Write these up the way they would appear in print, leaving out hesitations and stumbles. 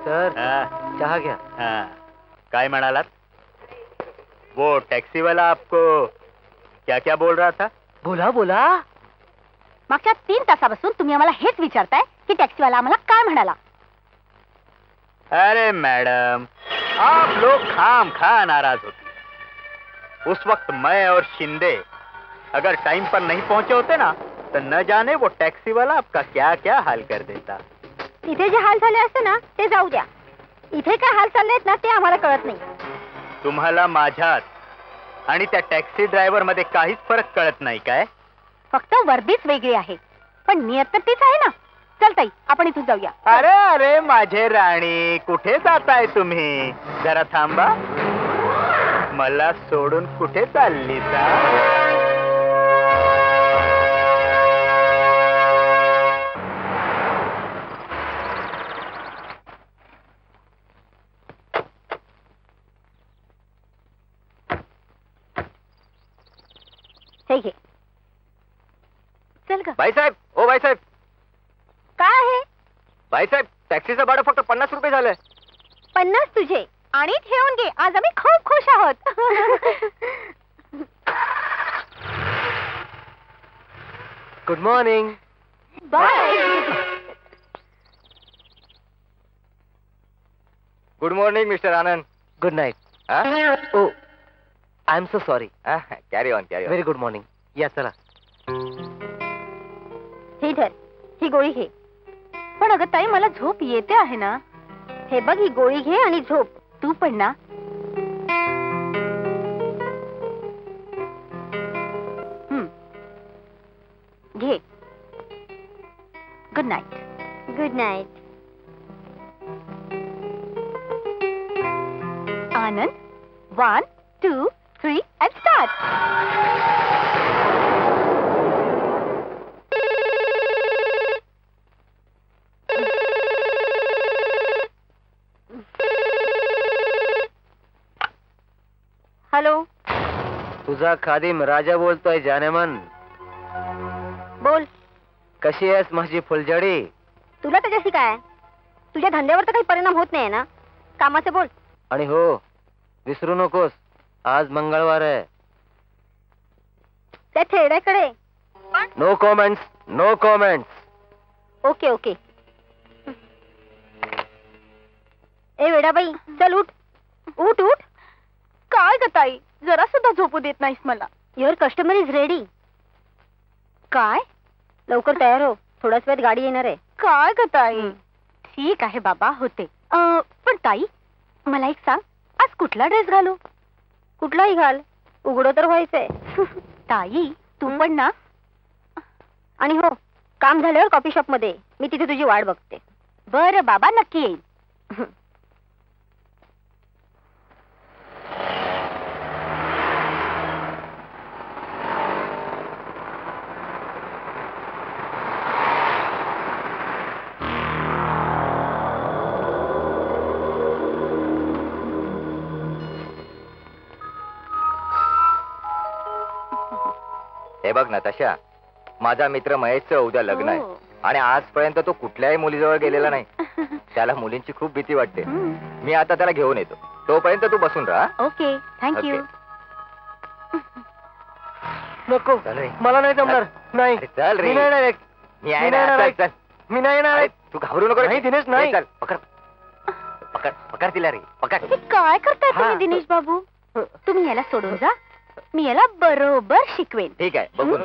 Sir चहा घ्या. काय म्हणालात? वो टैक्सी वाला आपको क्या क्या बोल रहा था? बोला बोला. मागच्या 3 तासापासून तुम्ही आम्हाला हेच विचारताय की टॅक्सीवाला आम्हाला काय म्हणाला. अरे मैडम, आप लोग खाम खा नाराज होती. उस वक्त मैं और शिंदे अगर टाइम पर नहीं पहुंचे होते ना, तो न जाने वो टैक्सी वाला आपका क्या क्या हाल कर देता. तिथे जे हाल झाले असते ना ते जाऊ द्या. इथे काय हाल चाललेत ना ते आम्हाला कळत नाही. तुम्हाला माझ्यात आणि त्या टॅक्सी ड्रायव्हर मध्ये काहीच फरक कळत नाही काय? फक्त वर्दीच वेगळी आहे, पण नियत तर तीच आहे ना. चल ताई, आपण इथून जाऊया. अरे अरे माझे राणी, कुठे जाताय तुम्ही? जरा थांबा. मला सोडून कुठे चालली जा? हे घे. चल ग. बाईसाहेब, ओ बाईसाहेब. काय आहे? बाईसाहेब, टॅक्सीचं भाडं फक्त 50 रुपये झालंय. 50 तुझे आणि ठेवून घे. आज आम्ही खूप खुश आहोत. Good morning. Bye. Good morning mister Anand. Good night. Oh I am so sorry. Carry on carry on. Very good morning. या चला. ही धर, ही गोळी घे. पण अगं ताई, मला झोप येते आहे ना. हे बघ, ही गोळी घे आणि झोप. तू पण ना. घे. Good night. Good night. Anand, 1, 2, 3 and start. Hello. तुझा खादिम राजा बोलतोय जानेमन. बोल. कशी आहेस माझी फुलझडी? तुला त्याच्याशी काय? तुझ्या धंद्यावर तर काही परिणाम होत नाही ना. कामाचे बोल. आणि हो, विसरू नकोस, आज मंगळवार आहे. त्या थेरड्याकडे. No comments, no comments. Okay okay. ए वेडाबाई, चल उठ. उठ उठ. काय ग ताई, जरा सुद्धा झोपू देत नाहीस मला. Your customer is ready. काय? लवकर तयार हो, थोड्याच वेळात गाडी येणार आहे. काय ग ताई? ठीक आहे बाबा, होते. पण ताई, मला एक सांग, आज कुठला ड्रेस घालू? कुठलाही घाल, उघडं तर व्हायचंय. ताई, तू पण ना. आणि हो, काम झाल्यावर कॉफी शॉप मध्ये मी तिथे तुझी वाट बघते. बरं बाबा, नक्की येईल. हे बघ नताशा, माझा मित्र महेशचं उद्या लग्न आहे आणि आजपर्यंत तो कुठल्याही मुलीजवळ गेलेला नाही. त्याला मुलींची खूप भीती वाटते. मी आता त्याला घेऊन येतो, तोपर्यंत तू बसून राहा. Okay, thank you. नको, मला नाही जमणार. नाही चल रे. मी आहे ना. चल, मी नाही येणार. तू घाबरू नको. नाही दिनेश, नाही. चल पकड पकड पकड तिला रे, पकड. काय करताय तुम्ही दिनेश बाबू? तुम्ही याला सोडून जा, मी याला बरोबर शिकवेन. ठीक आहे, बघू.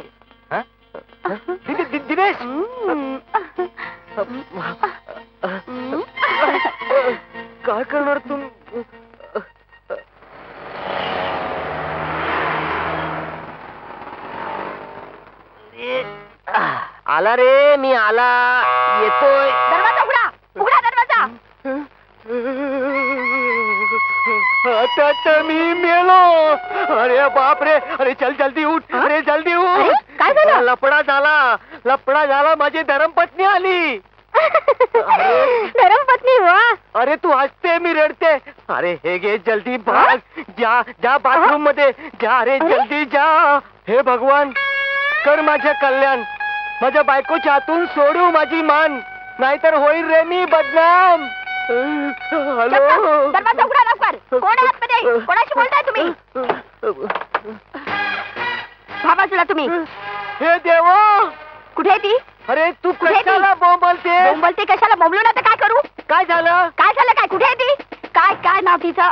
दिनेश, काय करणार तू? आला रे, मी आला. येतोय. दरवाजा उघडा, उघडा दरवाजा. आता मी मेलो. अरे बाप रे. अरे चल जल्दी उठ. अरे जल्दी उठ. काय झालं? लपडा झाला, लपडा झाला. माझी धर्मपत्नी आली. धर्मपत्नी? वा. अरे तू हसते, मी रडते. अरे हे घे, जल्दी भाग. जा जा बाथरूम मध्ये जा रे, जल्दी जा. हे भगवान, कर माझे कल्याण. माझ्या बायकोच्या हातून सोडू माझी मान, नाहीतर होईल रे मी बदनाम. हॅलो, दरवाजा उघडा लवकर. कोण आहे आतमध्ये? कोणाशी बोलताय तुम्ही? भावा तुला तुम्ही हे देवा, कुठे आहे ती? अरे तू कुठे ती? कशाला बोंबलते? बोंबलते कशाला? बोंबलू ना तर काय करू? काय झालं? काय झालं? काय कुठे आहे ती? काय काय नाव तिचं?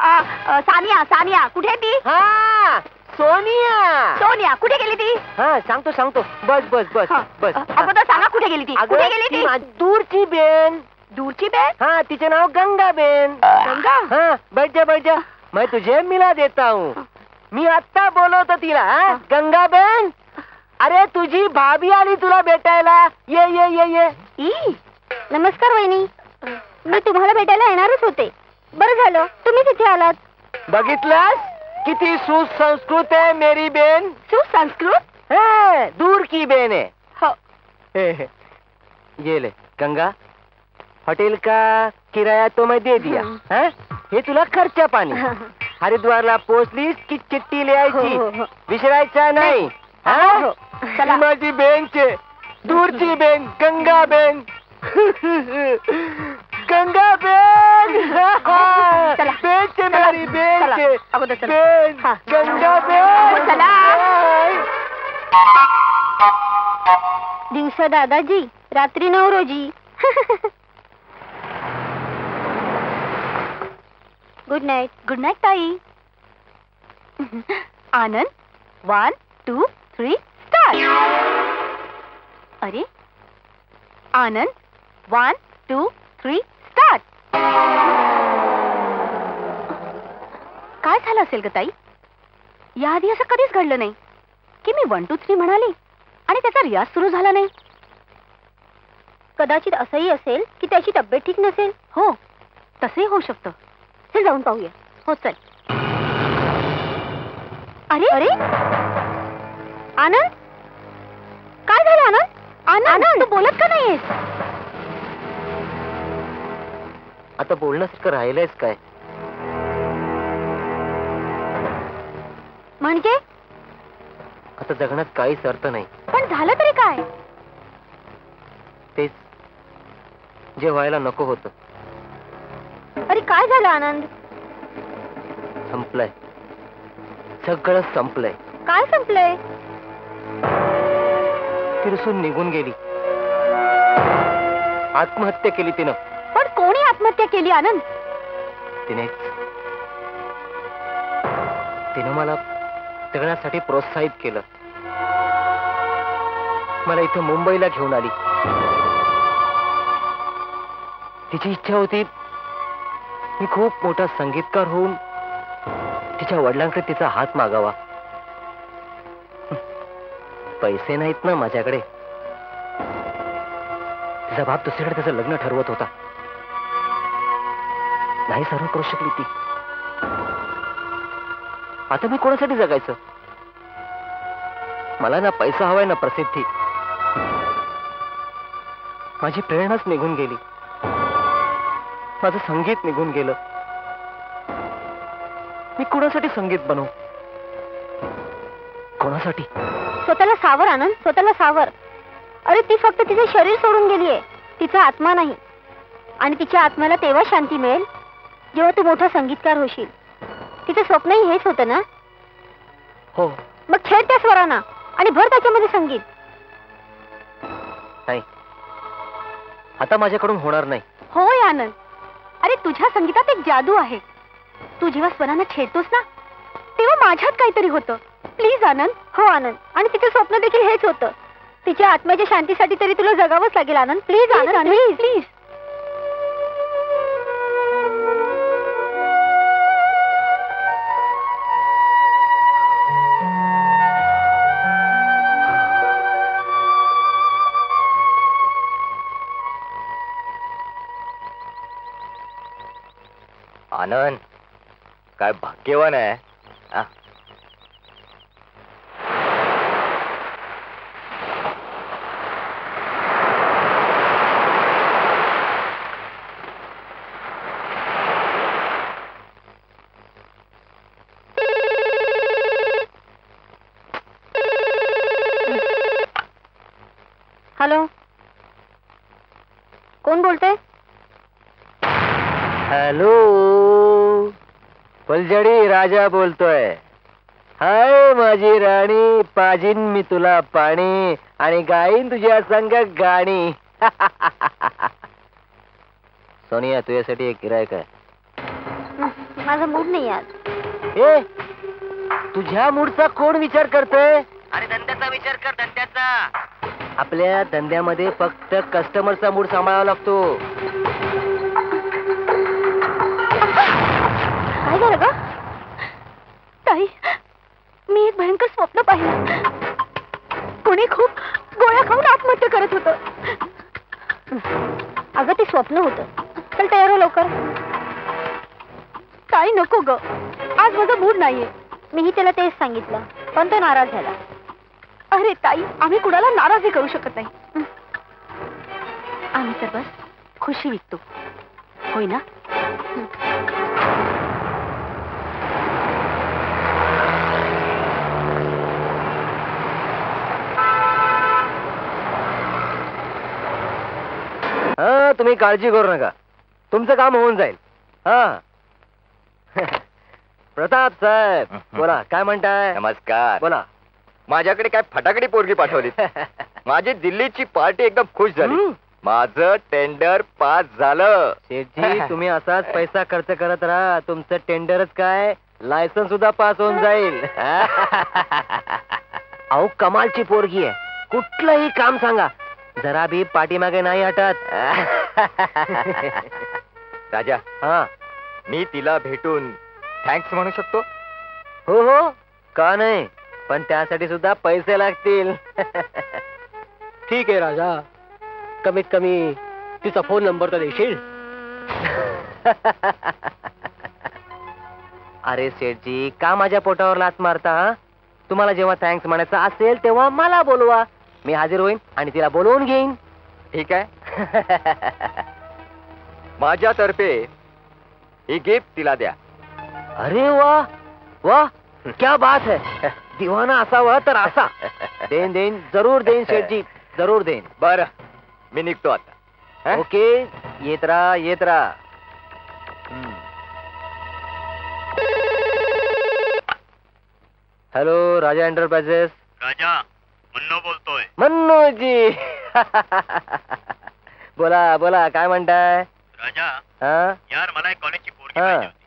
सानिया. सानिया कुठे आहे ती? हा, सोनिया. सोनिया कुठे गेली ती? हा, सांगतो सांगतो. बस बस बस बस. अगोदर सांगा कुठे गेली ती? कुठे गेली ती? दूरची बेन. दूरची बेन? हाँ, तिचे नाव गंगा बेन. गंगा? हाँ, बैठ जा. मैं तुझे मिला देता हूँ. मी आत्ता बोलवतो तिला. हाँ? गंगा बेन, अरे तुझी भाभी आली तुला भेटायला. ये. नमस्कार वहिनी, मी तुम्हाला भेटायला येणारच होते. बरं झालं तुम्ही तिथे आलात. बघितलंस किती सुसंस्कृत आहे मेरी बेन. सुसंस्कृत? दूर की बेन है. हो. ये ले गंगा, होटल का किराया तो मैं दे दिया. हाँ? हे तुला खर्चा पाणी. हरिद्वारला पोहोचलीस की चिठ्ठी लिहायची, हो. विसरायचा नाही. हाँ? हो. चला. ही माझी बेनचे, दूरची बेन, गंगा बेन. गंगा बेन. चला. बेनचे मेरी बेनचे. अगोदर चला. बेन, हा. गंगा बेन. चला. दिवसा दादाजी, रात्री नवरोजी. Good night. गुड नाईट ताई. आनंद, 1 2 3 स्टार्ट. अरे आनंद, 1 2 3 स्टार्ट. काय झालं असेल ग ताई? याआधी असं कधीच घडलं नाही की मी 1 2 3 म्हणाले आणि त्याचा रियाज सुरू झाला नाही. कदाचित असंही असेल की त्याची तब्येत ठीक नसेल. हो, तसंही होऊ शकतं. चल जाऊन पाहूया. हो चल. अरे आनंद, काय झालं आनंद? आनंद तू बोलत का नाहीयेस? आता बोलण्यासारखं राहिलंयच काय? म्हणजे आता जगण्यात काहीच अर्थ नाही. पण झालं तरी काय? तेच जे व्हायला नको होतं. अरे काय झालं आनंद? संपलंय, सगळं संपलंय. काय संपलंय? तिरसून निघून गेली, आत्महत्या केली तिनं. पण कोणी आत्महत्या केली आनंद? तिनं मला जगण्यासाठी प्रोत्साहित केलं. मला इथं मुंबईला घेऊन आली. तिची इच्छा होती मी खूप मोठा संगीतकार होऊन तिच्या वडिलांकडे तिचा हात मागावा. पैसे नाहीत ना माझ्याकडे. तिचा बाप दुसरीकडे त्याचं लग्न ठरवत होता. नाही सर्व करू शकली ती. आता मी कोणासाठी जगायचं? मला ना पैसा हवाय ना प्रसिद्धी. माझी प्रेरणाच निघून गेली. माझं संगीत निघून गेलं. मी कोणासाठी संगीत बनवू? कोणासाठी? स्वतःला सावर आनंद, स्वतःला सावर. अरे ती फक्त तिचे शरीर सोडून गेलीये, तिचा आत्मा नाही. आणि तिच्या आत्म्याला तेव्हा शांती मिळेल जेव्हा तू मोठा संगीतकार होशील. तिचं स्वप्नही हेच होतं ना? हो. मग खेळ त्या स्वरांना आणि भर त्याच्यामध्ये संगीत. नाही, आता माझ्याकडून होणार नाही. होय आनंद. अरे तुझ्या संगीतात एक जादू आहे. तू जेव्हा स्वरांना छेडतोस ना तेव्हा माझ्यात काहीतरी होतं. प्लीज आनंद. हो आनंद. आणि तिचं स्वप्न देखील हेच होतं. तिच्या आत्म्याच्या शांतीसाठी तरी तुला जगावंच लागेल Anand. Please Anand, please please. Anand काय भाग्यवान आहे. आ? हॅलो. कोण बोलतोय? हॅलो, फुलझडी राजा बोलतोय. हाय माझी राणी, पाजीन मी तुला पाणी आणि गाईन तुझ्या संग गाणी. सोनिया, तुझ्यासाठी एक गिरायक आहे. माझा मूड नाही आज. ए, तुझ्या मूडचा कोण विचार करतोय? अरे धंद्याचा विचार कर, धंद्याचा. आपल्या धंद्यामध्ये फक्त कस्टमरचा मूड सांभाळावा लागतो. काय झालं ग? ताई, मी एक भयंकर स्वप्न पाहिलं. कोणी खूप गोळ्या खाऊन आत्महत्या करत होतं. अगं ते स्वप्न होतं. चल तयार हो लवकर. ताई नको ग, आज माझा मूड नाहीये. मीही त्याला तेच सांगितलं, पण तो नाराज झाला. अरे ताई, आम्ही कुणाला नाराजही करू शकत नाही. आम्ही तर बस खुशी विकतो, होय ना? हा, तुम्ही काळजी करू नका, तुमचं काम होऊन जाईल. हा. प्रताप साहेब, बोला, काय म्हणताय? नमस्कार. बोला. माझ्याकडे काय फटाकडी पोरगी पाठवली. माझी दिल्लीची पार्टी एकदम खुश झाली. माझं टेंडर पास झालं. शेठजी, तुम्ही असाच पैसा खर्च करत राहा, तुमचं टेंडरच काय, लायसन्स सुद्धा पास होऊन जाईल. अहो, कमालची पोरगी आहे, कुठलंही काम सांगा, जरा भी पाठीमागे नाही हटत. राजा, हा, मी तिला भेटून थँक्स म्हणू शकतो? हो हो, का नाही, पण त्यासाठी सुद्धा पैसे लागतील. ठीक आहे राजा, कमीत कमी तिचा फोन नंबर तर देशील? अरे सेठजी, का माझ्या पोटावर लात मारता? हा? तुम्हाला जेव्हा थँक्स म्हणायचं असेल तेव्हा मला बोलवा, मी हजर होईन आणि तिला बोलवून घेईन. ठीक आहे. माझ्यातर्फे ही गिफ्ट तिला द्या. अरे वा वा, क्या बात है. दिवाना असावा तर असा. देईन देईन, जरूर देईन शेठजी, जरूर देईन. बर, मी निघतो आता. ओके, येत राहा, येत राहा. हॅलो, राजा एंटरप्राइजेस. राजा, मन्नो बोलतोय. मन्नूजी. बोला बोला, काय म्हणताय? राजा, हा, यार मला एक कॉलेजची पोरगी हा. पाहिजे होती.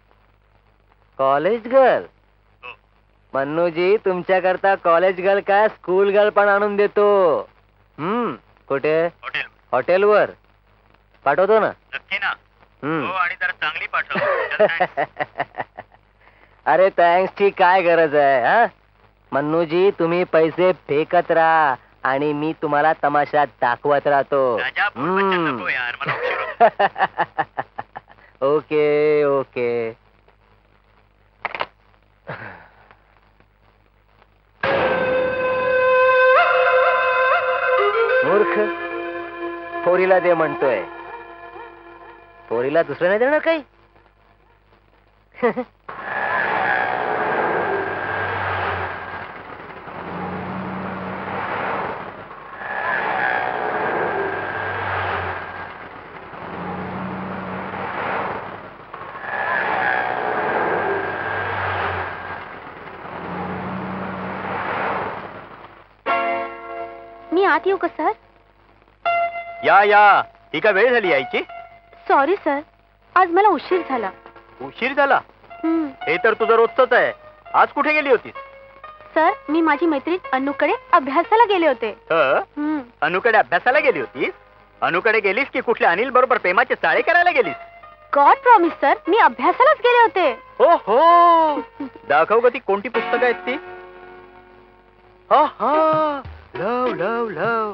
College girl? हो. मन्नूजी, तुमच्याकरता कॉलेज गर्ल काय, स्कूल गर्ल पण आणून देतो. कुठे? हॉटेल. हॉटेलवर पाठवतो ना. नक्की ना? हम्म. हो, आणि जरा चांगली पाठव. चल, thanks. अरे थँक्सची काय गरज आहे? हा, मन्नूजी, तुम्ही पैसे फेकत राहा आणि मी तुम्हाला तमाशा दाखवत राहतो. राजा, बोलबच्चन नको यार, मला उशीर होतो. Okay okay. मूर्ख, पोरीला दे म्हणतोय, पोरीला दुसरं नाही देणार काही. मी आत येऊ का सर? या, ही काय वेळ झाली यायची? सॉरी सर, आज मला उशीर झाला. उशीर झाला? हम्म. हे तर तुझं रोजच आहे. आज कुठे गेली होतीस? सर, मी माझी मैत्रीण अन्नूकडे अभ्यासाला गेले होते. हम्म. अनुकडे अभ्यासाला गेली होतीस? अनुकडे गेलीस की कुठल्या अनिल बरोबर प्रेमाचे चाळे करायला गेलीस? गॉड प्रॉमिस सर, मी अभ्यासालाच गेले होते. हो हो, दाखव ग ती कोणती पुस्तकं आहेत ती. हा, लव लव लव,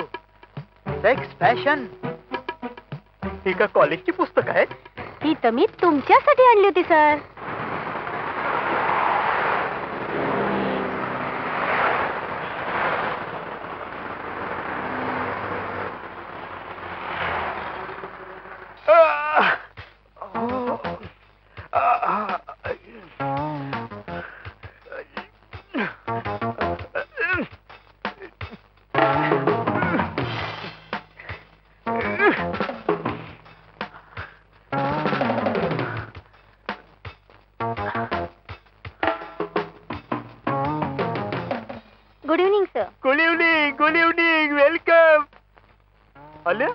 सेक्स, फॅशन. ही का कॉलेजची पुस्तकं आहेत? ही तर मी तुमच्यासाठी आणली होती सर. अले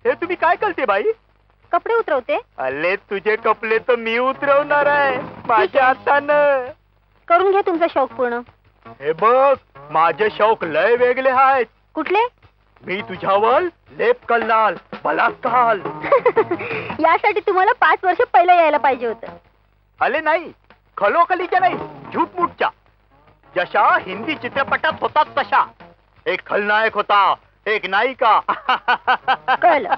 हे तुम्ही काय करते बाई? कपडे उतरवते. अले तुझे कपडे तर मी उतरवणार आहे माझ्या हातानं. करून घ्या तुमचा शौक पूर्ण. हे बघ माझे शौक लय वेगळे आहेत. कुठले? मी तुझ्यावर लेप करणार बलात्कार. यासाठी तुम्हाला 5 वर्ष पहिलं यायला पाहिजे होतं. अले नाही, खलोखलीच्या नाही, झूटमुटच्या. जशा हिंदी चित्रपटात होतात तशा. एक खलनायक होता, एक नायिका. कळलं.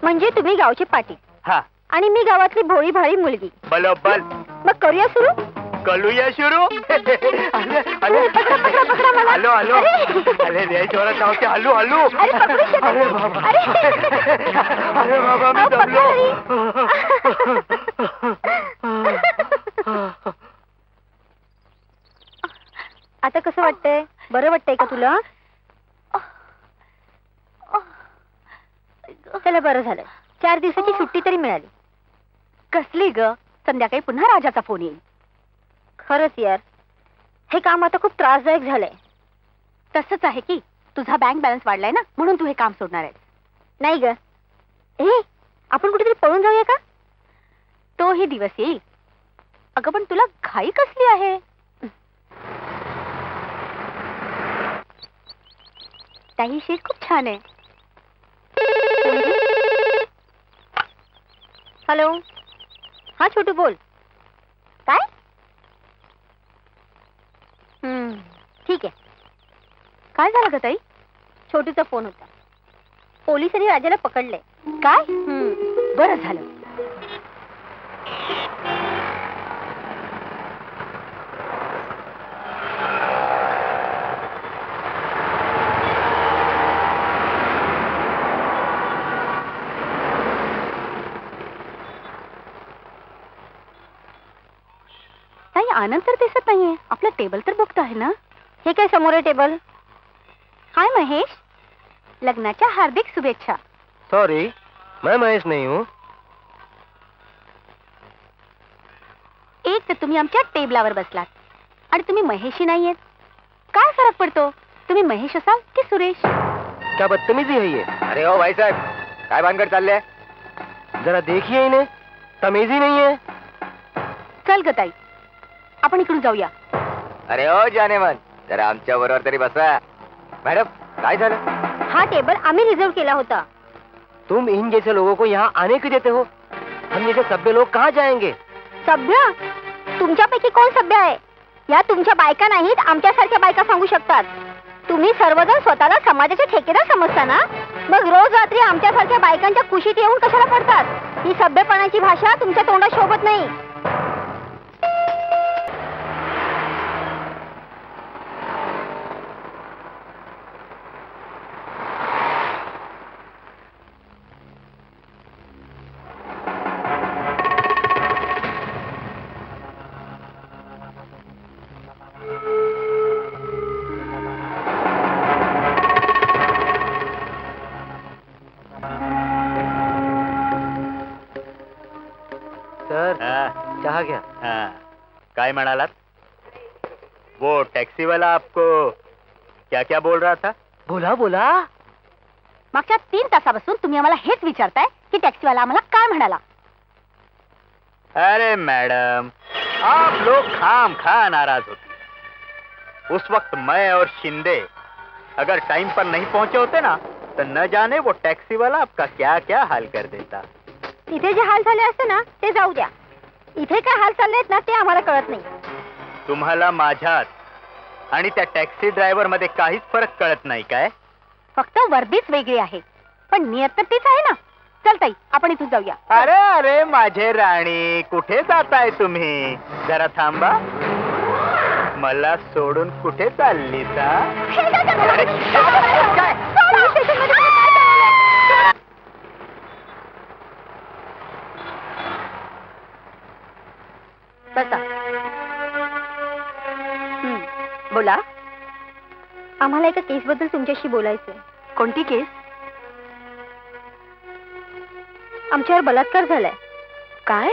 म्हणजे तुम्ही गावचे पाटील हा आणि मी गावातली भोळी भाळी मुलगी. बरोबर. मग करूया सुरू. कलूया सुरू. हॅलो हॅलो अरे रे जोरात धावते. Hello hello. अरे बाबा अरे बाबा मी दमलो. आता कसं वाटतंय? बरं वाटतंय का तुला? चला बरं झालं, 4 दिवसाची सुट्टी तरी मिळाली. कसली ग? संध्याकाळी पुन्हा राजाचा फोन येईल. खरंच यार, हे काम आता खूप त्रासदायक झालंय. तसंच आहे की तुझा बँक बॅलन्स वाढलाय ना, म्हणून तू हे काम सोडणार आहे. नाही ग. आपण कुठेतरी पळून जाऊया का? तोही दिवस येईल. अगं पण तुला घाई कसली आहे? ताई शीट खूप छान आहे. हॅलो. हा छोटू बोल. काय? ठीक आहे. काय झालं ग ताई? छोटूचा फोन होता. पोलिसांनी राजाला पकडलंय. काय? बरं झालं. ताई आनंद तर दिसत नाहीये. आपलं टेबल तर बुकड आहे ना? हे काय समोर आहे टेबल? हाय महेश, लग्नाच्या हार्दिक शुभेच्छा. सॉरी, मैं महेश नहीं हूँ. एक तर तुम्ही आमच्या टेबलावर बसलात आणि तुम्ही महेशही नाहीयेत. काय फरक पडतो? तुम्ही महेश असाल की सुरेश? क्या बदतमीजी है ये? अरे हो भाई साहेब, काय भानगड चाललंय? जरा देखिए इन्हें, तमीज ही नहीं है. चल ग ताई, आपण इकडून जाऊया. अरे हो जाने मन, जरा आमच्या बरोबर तरी बसा. मॅडम काय झालं? हा टेबल आम्ही रिझर्व केला होता. तुम इन जैसे लोगों को यहाँ आने क्यों देते हो? हम जैसे सभ्य लोग कहाँ जाएंगे? सभ्य? तुमच्यापैकी कोण सभ्य आहे? या तुमच्या बायका नाहीत, आमच्यासारख्या बायका सांगू शकतात. तुम्ही सर्वजण स्वतःला समाजाचे ठेकेदार समजता ना? मग रोज रात्री आमच्यासारख्या बायकांच्या कुशीत येऊन कशाला पडतात? ही सभ्यपणाची भाषा तुमच्या तोंडात शोभत नाही. सर, चहा घ्या. काय म्हणालात? वो टैक्सी वाला आपको क्या क्या बोल रहा था? बोला बोला. मागच्या 3 तासापासून तुम्ही आम्हाला हेच विचारताय की टॅक्सीवाला आम्हाला काय म्हणाला. अरे मैडम, आप लोग खाम खा नाराज होती. उस वक्त मैं और शिंदे अगर टाइम पर नहीं पहुंचे होते ना, तो न जाने वो टैक्सी वाला आपका क्या क्या हाल कर देता. तिथे जे हाल झाले असते ना ते जाऊ द्या. इथे काय हाल चाललेत ना ते आम्हाला कळत नाही. तुम्हाला माझ्यात आणि त्या टॅक्सी ड्रायव्हर मध्ये काहीच फरक कळत नाही काय? फक्त वर्दीच वेगळी आहे, पण नियत तर तीच आहे ना. चल ताई, आपण इथून जाऊया. अरे अरे माझे राणी, कुठे जाताय तुम्ही? जरा थांबा. मला सोडून कुठे चालली सा? बसा. बोला. आम्हाला एका केस बद्दल तुमच्याशी बोलायचंय. कोणती केस? आमच्यावर बलात्कार झालाय. काय?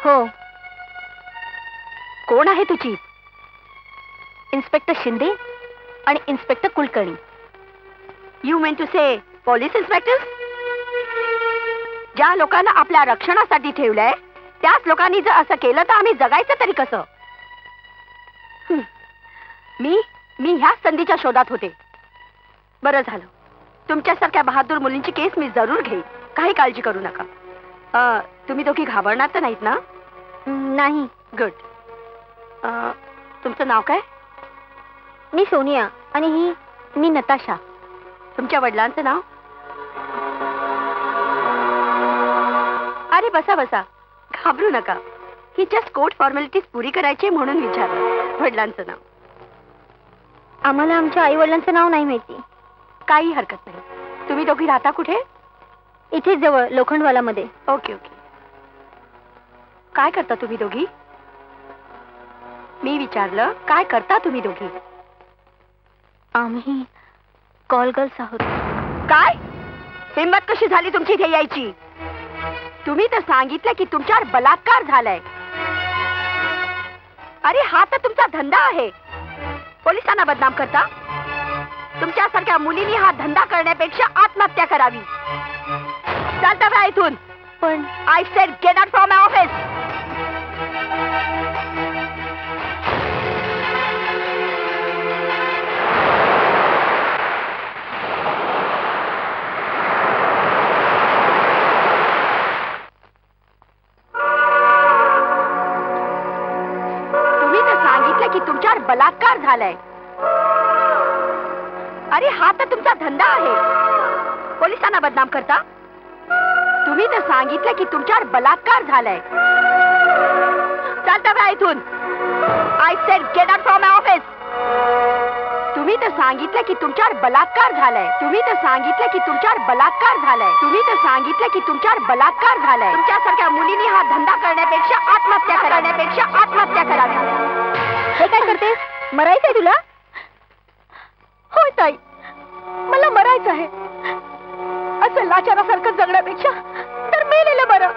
हो. कोण आहे तुझी? इन्स्पेक्टर शिंदे आणि inspector Kulkarni. You mean to say police inspector? ज्या लोकांना आपल्या रक्षणासाठी ठेवलंय त्याच लोकांनी जर असं केलं तर आम्ही जगायचं तरी कसं? मी ह्याच संधीच्या शोधात होते. बरं झालं, तुमच्यासारख्या बहादूर मुलींची केस मी जरूर घेईन. काही काळजी करू नका. तुम्ही दोघी घाबरणार तर नाहीत ना? नाही. गुड. तुमचं नाव काय? मी सोनिया आणि मी नताशा. तुमच्या वडिलांचं नाव? अरे बसा बसा, घाबरू नका. ही जस्ट कोर्ट फॉर्मॅलिटीज पुरी करायची म्हणून विचारलं. वडिलांचं नाव? आम्हाला आमच्या आई वडिलांचं नाव नाही माहिती. काही हरकत नाही. तुम्ही दोघी राहता कुठे? इथेच जवळ लोखंडवाला मध्ये. Okay okay. काय करता तुम्ही दोघी? मी विचारलं काय करता तुम्ही दोघी? आम्ही कॉल गर्ल्स आहोत. काय हिंमत कशी झाली तुमची इथे यायची? तुम्ही तर सांगितलं की तुमच्यावर बलात्कार झालाय. अरे हा तर तुमचा धंदा आहे. पोलिसांना बदनाम करता? तुमच्यासारख्या मुलींनी हा धंदा करण्यापेक्षा आत्महत्या करावी. चालता का इथून? पण I said get out from my office. की तुमच्यावर बलात्कार झालाय. अरे हा तर तुमचा धंदा आहे. पोलिसांना बदनाम करता? तुम्ही तर सांगितलं की तुमच्यावर बलात्कार झालाय. चालता का इथून? I said get out from my office. तुम्ही तर सांगितलं की तुमच्यावर बलात्कार झालाय. तुम्ही तर सांगितलं की तुमच्यावर बलात्कार झालाय. तुम्ही तर सांगितलं की तुमच्यावर बलात्कार झालाय. तुमच्यासारख्या मुलींनी हा धंदा करण्यापेक्षा आत्महत्या करावी. हे काय करतेस? मरायचंय तुला? होय ताई, मला मरायचं आहे. असं लाचारासारखं जगण्यापेक्षा तर मेलेलं बरं.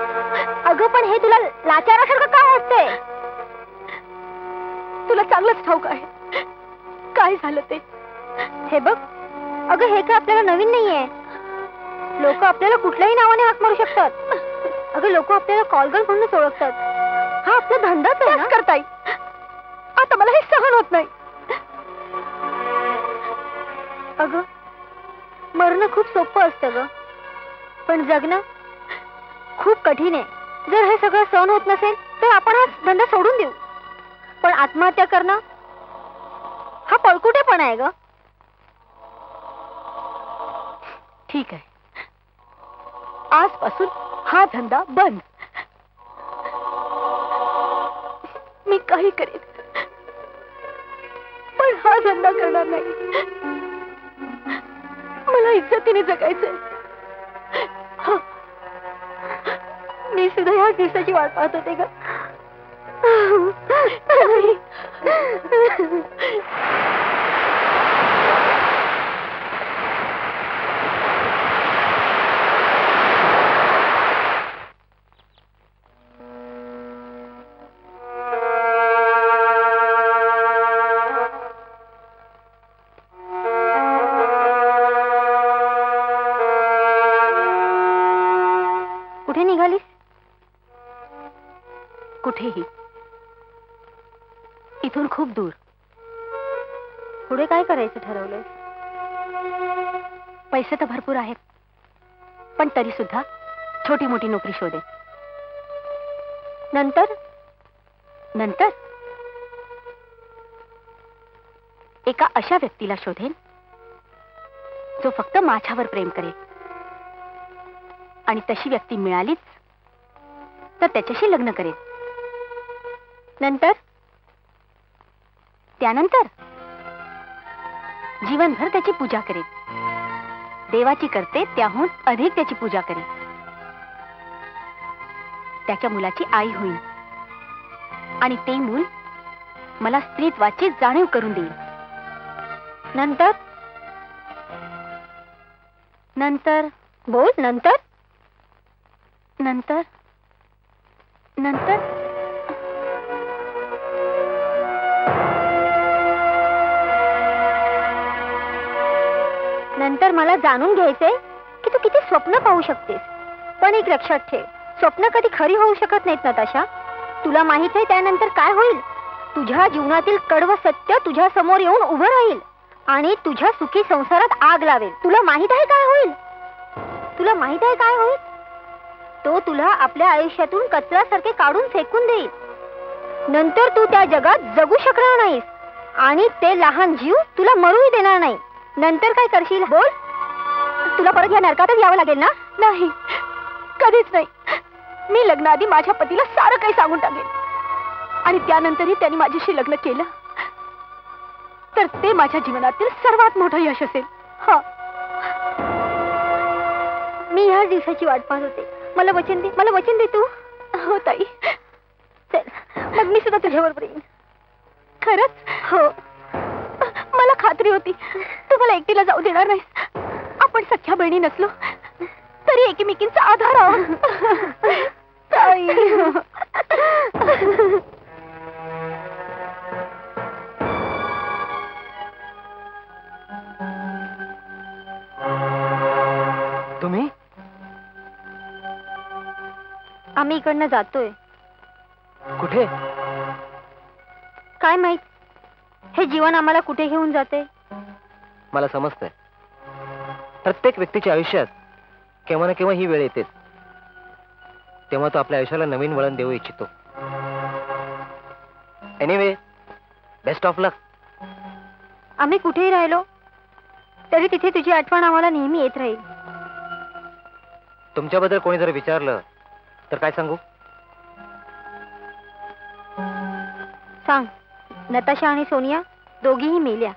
अगं पण हे तुला लाचारासारखं का वाटतंय? तुला चांगलंच ठाऊक आहे काय झालं ते. हे बघ अगं, हे काय आपल्याला नवीन नाहीये. लोक आपल्याला कुठल्याही नावाने हाक मारू शकतात. अगं लोक आपल्याला कॉलगर्ल म्हणूनच ओळखतात. हा आपला धंदाच आहे ना. करताय आता मला हे सहन होत नाही. अगं मरणं खूप सोपं असतं ग, पण जगणं खूप कठीण आहे. जर हे सगळं सहन होत नसेल तर आपण हा धंदा सोडून देऊ. पण आत्महत्या करणं हा पळकुटेपणा आहे ग. ठीक आहे, आजपासून हा धंदा बंद. मी काही करेन पण हा धंदा करणार नाही. मला इज्जतीने जगायचंय. मी सुद्धा ह्या दिवसाची वाट पाहत होते ग. कुठे निघालीस? कुठेही. इथून खूप दूर. पुढे काय करायचं ठरवलंय? पैसे तर भरपूर आहेत, पण तरी सुद्धा छोटी मोठी नोकरी शोधे. नंतर नंतर एका अशा व्यक्तीला शोधेन जो फक्त माझ्यावर प्रेम करेल. आणि तशी व्यक्ती मिळालीच तर त्याच्याशी लग्न करेन. नंतर त्यानंतर जीवनभर त्याची पूजा करेन. देवाची करते त्याहून अधिक त्याची पूजा करेन. त्याच्या मुलाची आई होईल आणि ते मूल मला स्त्रीत्वाची जाणीव करून देईल. नंतर नंतर बोल. नंतर नंतर नंतर नंतर मला जाणून घ्यायचंय स्वप्न पाहू शकतेस, पण एक लक्षात ठेव, स्वप्न कधी खरी होऊ शकत नाहीत नताशा. तुला माहित आहे त्यानंतर काय होईल? तुझ्या जीवनातील कडवं सत्य तुझ्या समोर येऊन उभं राहील आणि तुझ्या सुखी संसारात आग लावेल. तुला माहित आहे काय होईल? तुला माहित आहे काय होईल? तो तुला आपल्या आयुष्यातून कचऱ्यासारखे काढून फेकून देईल. नंतर तू त्या जगात जगू शकणार नाहीस आणि ते लहान जीव तुला मरूही देणार नाही. नंतर काय करशील बोल? तुला परत या नरकातच यावं लागेल ना? नाही, कधीच नाही. मी लग्नाआधी माझ्या पतीला सारं काही सांगून टाकेल आणि त्यानंतरही त्यांनी माझ्याशी लग्न केलं तर ते माझ्या जीवनातील सर्वात मोठं यश असेल. हा, मी ह्याच दिवसाची वाट पाहत होते. मला वचन दे, मला वचन दे तू. हो ताई, चल मग मी सुद्धा तुझ्याबरोबर येईन. खरंच? हो. मला खात्री होती तू मला एकटीला जाऊ देणार नाहीस. आपण सख्या बहिणी नसलो तरी एकमेकींचा आधार आहोत. ताई. तुम्ही? आम्ही इकडनं जातोय. कुठे? काय माहित हे जीवन आम्हाला कुठे घेऊन जाते. मला समजतंय, प्रत्येक व्यक्तीच्या आयुष्यात केव्हा ना केव्हा ही वेळ येतेच, तेव्हा तो आपल्या आयुष्याला नवीन वळण देऊ इच्छितो. एनिवे, बेस्ट ऑफ लक. आम्ही कुठेही राहिलो तरी तिथे तुझी आठवण आम्हाला नेहमी येत राहील. तुमच्याबद्दल कोणी जर विचारलं तर काय सांगू? सांग, नताशा आणि सोनिया दोघीही मेल्या.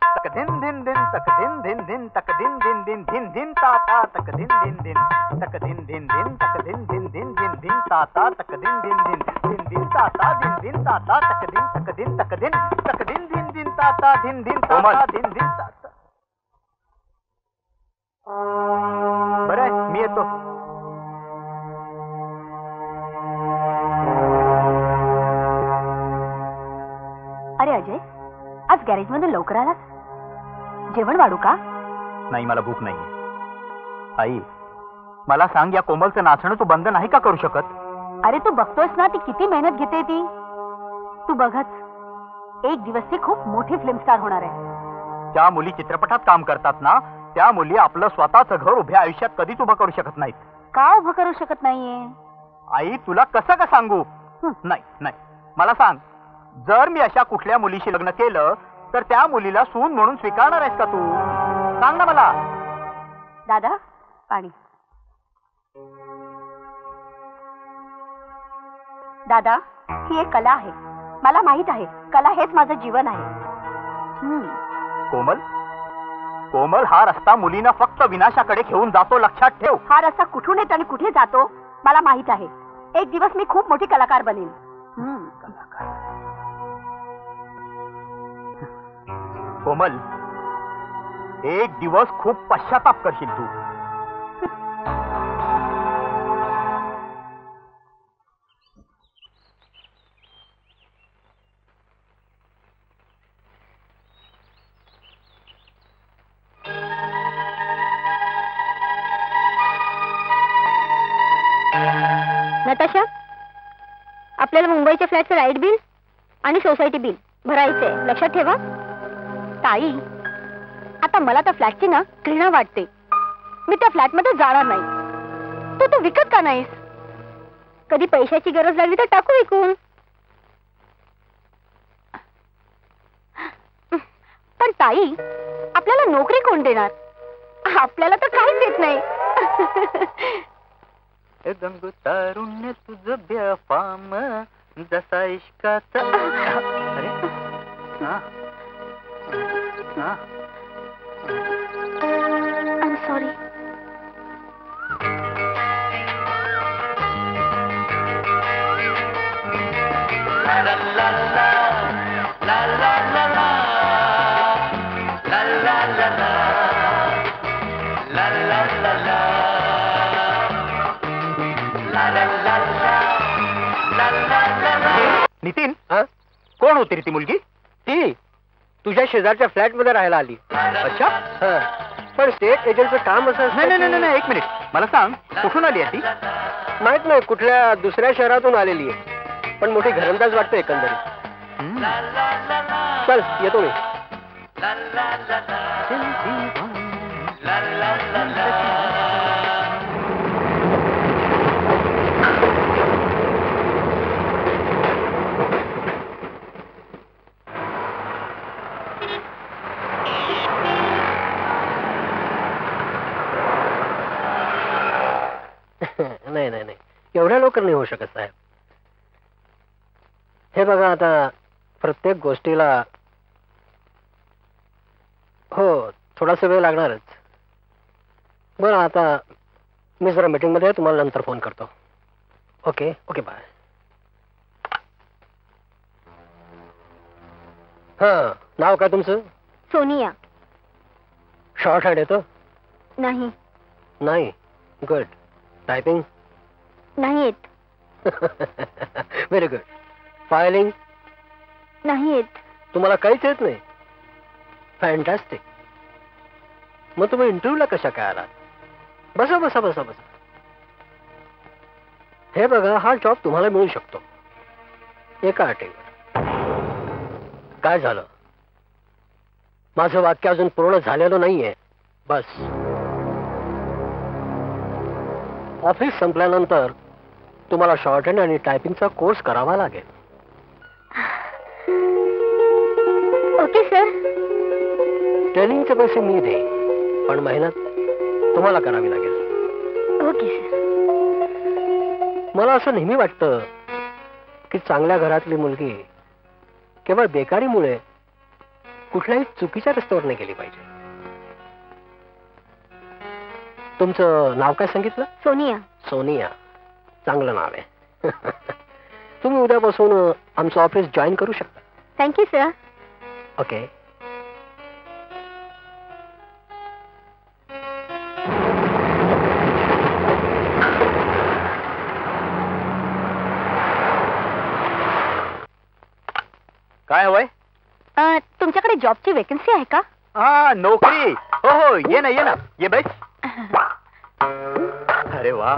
तक दिन दिन दिन तक दिन दिन दिन तक दिन दिन दिन दिन दिन ता ता तक दिन दिन दिन तक दिन दिन दिन तक दिन दिन दिन दिन दिन ता ता तक दिन दिन दिन दिन दिन ता ता दिन दिन ता ता तक दिन तक दिन तक दिन तक दिन दिन दिन ता ता दिन दिन ता ता दिन दिन ता ता. बरं आहे, मी येतो. अरे अजय, आज गॅरेज मधून लवकर आलास? जेवण वाढू का? नाही, मला भूक नाही. आई, मला सांग, या कोमलचं नाचणं तू बंद नाही का करू शकत? अरे तू बघतोयस ना ती किती मेहनत घेते ती. तू बघच, एक दिवस ती खूप मोठी फिल्म स्टार होणार आहे. ज्या मुली चित्रपटात काम करतात ना, त्या मुली आपलं स्वतःचं घर उभ्या आयुष्यात कधीच उभं करू शकत नाहीत. का उभं करू शकत नाहीये? आई, तुला कसं का सांगू? नाही नाही, मला सांग, जर मी अशा कुठल्या मुलीशी लग्न केलं तर त्या मुलीला सून म्हणून स्वीकारणार आहेस का तू? सांग ना मला. दादा, पाणी. दादा, ही एक कला आहे. मला माहित आहे, कला हेच माझं जीवन आहे. कोमल, कोमल, हा रस्ता मुलींना फक्त विनाशाकडे घेऊन जातो, लक्षात ठेव. हा रस्ता कुठून येतो आणि कुठे जातो मला माहित आहे. एक दिवस मी खूप मोठी कलाकार बनेन. कोमल, एक दिवस खूप पश्चाताप करशील तू. नताशा, आपल्याला मुंबईच्या फ्लॅटचं लाईट बिल आणि सोसायटी बिल भरायचंय, लक्षात ठेवा. ताई, आता मला त्या फ्लॅटची ना घृणा वाटते. मी त्या फ्लॅटमध्ये जाणार नाही. तू विकत का नाहीस? कधी पैशाची गरज लागली तर टाकू विकून. पण ताई, आपल्याला नोकरी कोण देणार? आपल्याला तर काहीच येत नाही. गंगू तारुण्य तुझं बेफाम जसा इश्काचा. अरे हा हा, आय एम सॉरी. नितीन, हा? कोण कोण होती रे ती मुलगी? ती तुझ्या शेजारच्या फ्लॅट मध्ये राहायला आली. अच्छा. हं. पण स्टेट एजंटचं काम असं असतं नाही नाही की- नाही नाही, एक मिनिट, मला सांग कुठून आली आहे ती? माहित नाही, कुठल्या दुसऱ्या शहरातून आलेली आहे, पण मोठी घरंदाज वाटते एकंदरीत. चल येतो मी. नाही नाही नाही, एवढ्या लवकर नाही होऊ शकत साहेब. हे बघा, आता प्रत्येक गोष्टीला हो थोडासा वेळ लागणारच. बरं, आता मी जरा मीटिंग मध्ये आहे, तुम्हाला नंतर फोन करतो. Okay okay, bye. हां, नाव काय तुमचं? सोनिया. शॉर्ट हँड येतं? नाही. नाही. गुड. टायपिंग? नाही येत. Very good. फायलिंग? नाही येत. तुम्हाला काहीच येत नाही? फॅन्टॅस्टिक. मग तुम्ही इंटरव्ह्यूला कशा काय आलात? बसा बसा बसा बसा. हे बघा, हा जॉब तुम्हाला मिळू शकतो एका अटीवर. काय झालं? माझं वाक्य अजून पूर्ण झालेलं नाहीये. बस, ऑफिस संपल्यानंतर तुम्हाला शॉर्ट हँड आणि टायपिंगचा कोर्स करावा लागेल. Okay sir. ट्रेनिंगचे पैसे मी दे, पण मेहनत तुम्हाला करावी लागेल. Okay sir. मला असं नेहमी वाटतं की चांगल्या घरातली मुलगी केवळ बेकारीमुळे कुठल्याही चुकीच्या रस्त्यावर नाही गेली पाहिजे. तुमचं नाव काय सांगितलं? सोनिया. सोनिया. चांगलं नाव आहे. तुम्ही उद्यापासून आमचं ऑफिस जॉईन करू शकता. Thank you sir. ओके. काय हवंय? तुमच्याकडे जॉबची वेकन्सी आहे का? हा, नोकरी. हो हो, ये ना ये ना, ये बस. अरे वा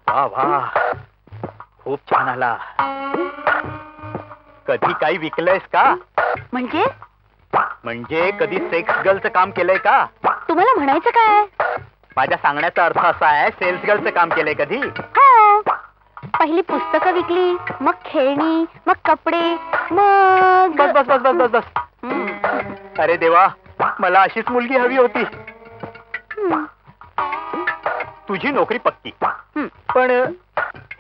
वा वा, खूप छान आला. कधी काही विकलंयस का? म्हणजे म्हणजे कधी सेक्स गर्लचं काम केलंय का? तुम्हाला म्हणायचं काय? माझ्या सांगण्याचा अर्थ असा आहे, सेल्स गर्लचं काम केलंय कधी? हो. पहिली पुस्तकं विकली, मग खेळणी, मग कपडे, मग बस बस बस बस बस बस. अरे देवा, मला अशीच मुलगी हवी होती. तुझी नोकरी पक्की, पण